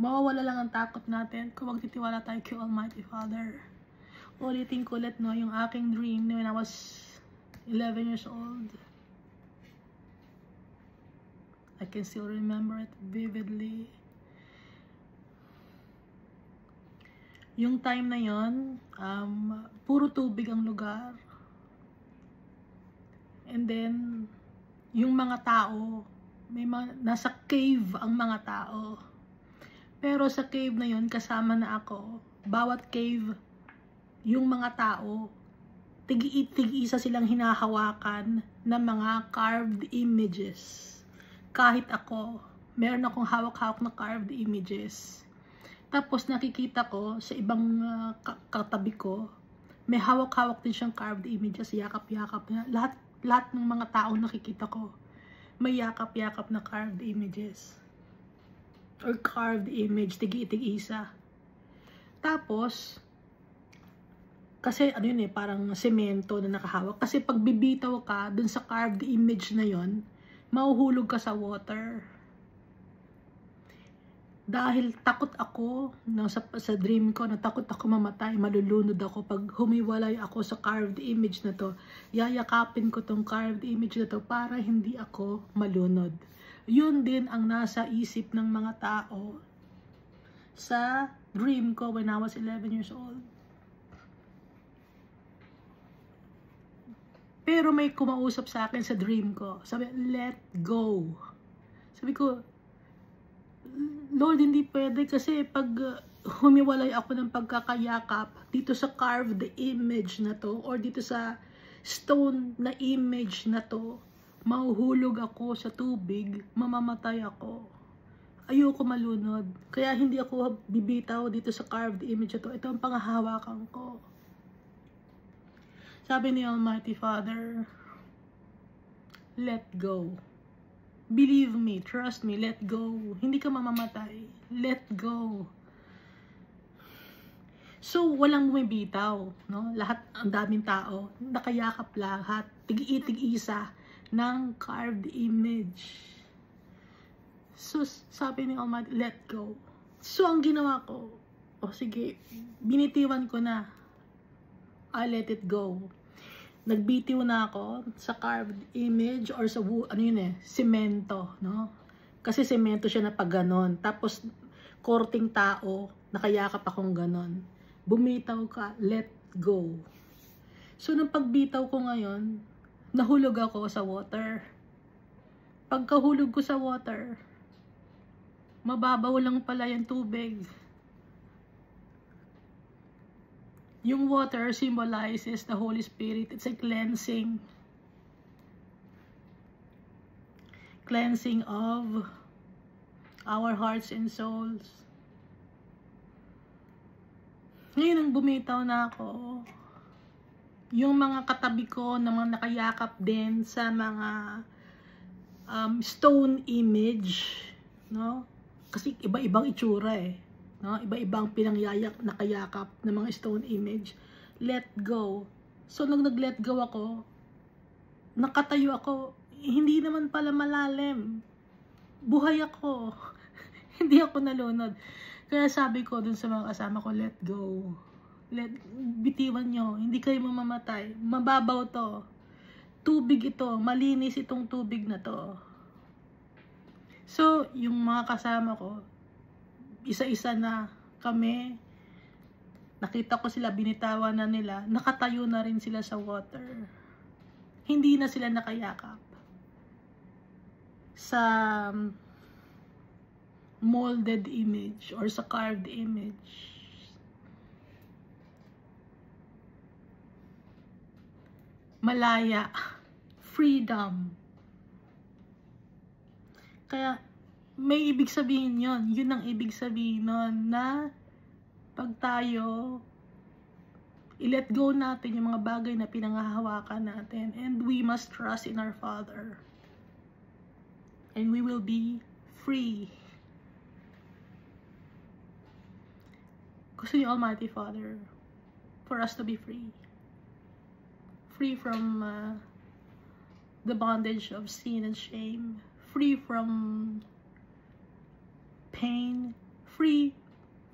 Mawawala lang ang takot natin kung magtitiwala tayo kay Almighty Father. Ulitin ko ulit, no, yung aking dream when I was 11 years old. I can still remember it vividly. Yung time na yon, puro tubig ang lugar. And then, yung mga tao, nasa cave ang mga tao. Pero sa cave na yon, kasama na ako. Bawat cave, yung mga tao, tig-isa silang hinahawakan ng mga carved images. Kahit ako, meron akong hawak-hawak na carved images. Tapos nakikita ko sa ibang katabi ko, may hawak-hawak din siyang carved images, yakap-yakap na. Lahat ng mga tao nakikita ko, may yakap-yakap na carved images. or carved image, tig-isa. Tapos, kasi ano yun parang semento na nakahawak. Kasi pag bibitaw ka dun sa carved image na yon, mahuhulog ka sa water. Dahil takot ako sa dream ko, natakot ako mamatay, malulunod ako pag humiwalay ako sa carved image na to. Yayakapin ko tong carved image na to para hindi ako malunod. Yun din ang nasa isip ng mga tao sa dream ko when I was 11 years old. Pero may kumausap sa akin sa dream ko. Sabi, let go. Sabi ko, Lord, hindi pwede kasi pag humiwalay ako ng pagkakayakap dito sa carved image na to or dito sa stone na image na to, mahuhulog ako sa tubig, mamamatay ako. Ayoko malunod. Kaya hindi ako bibitaw dito sa carved image na to. Ito ang pangahawakan ko. Sabi ni Almighty Father, let go. Believe me, trust me, let go. Hindi ka mamamatay. Let go. So, walang bumibitaw, no? Lahat, ang daming tao, nakayakap lahat, tig-isa ng carved image. So, sabi ni Almighty, let go. So, ang ginawa ko, sige, binitiwan ko na. I let it go. Nagbitiw na ako sa carved image or sa semento, no? Kasi semento siya na pag ganon. Tapos, korting tao, nakayakap akong ganon. Bumitaw ka, let go. So, nung pagbitaw ko ngayon, nahulog ako sa water. Pagkahulog ko sa water, mababaw lang pala yung tubig. Yung water symbolizes the Holy Spirit. It's a cleansing. Cleansing of our hearts and souls. Ngayon nang bumitaw na ako, yung mga katabi ko na mga nakayakap din sa mga stone image, no? Kasi iba-ibang itsura no? Iba-ibang nakayakap ng mga stone image. Let go. So, nung nag-let go ako, nakatayo ako, hindi naman pala malalim. Buhay ako. Hindi ako nalunod. Kaya sabi ko dun sa mga kasama ko, let go. Bitiwan nyo. Hindi kayo mamamatay. Mababaw to. Tubig ito. Malinis itong tubig na to. So, yung mga kasama ko, isa-isa na kami, nakita ko sila, binitawan na nila, nakatayo na rin sila sa water. Hindi na sila nakayakap sa molded image or sa carved image. Malaya. Freedom. Kaya, may ibig sabihin yon. Yun ang ibig sabihin nun na pag tayo i-let go natin yung mga bagay na pinangahawakan natin, and we must trust in our Father, and we will be free. Gusto ni Almighty Father for us to be free. Free from the bondage of sin and shame. Free from pain, free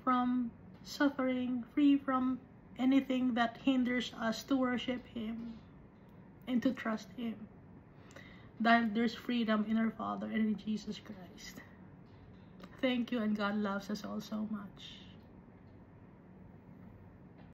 from suffering, free from anything that hinders us to worship Him and to trust Him. Dahil there's freedom in our Father and in Jesus Christ. Thank you, and God loves us all so much.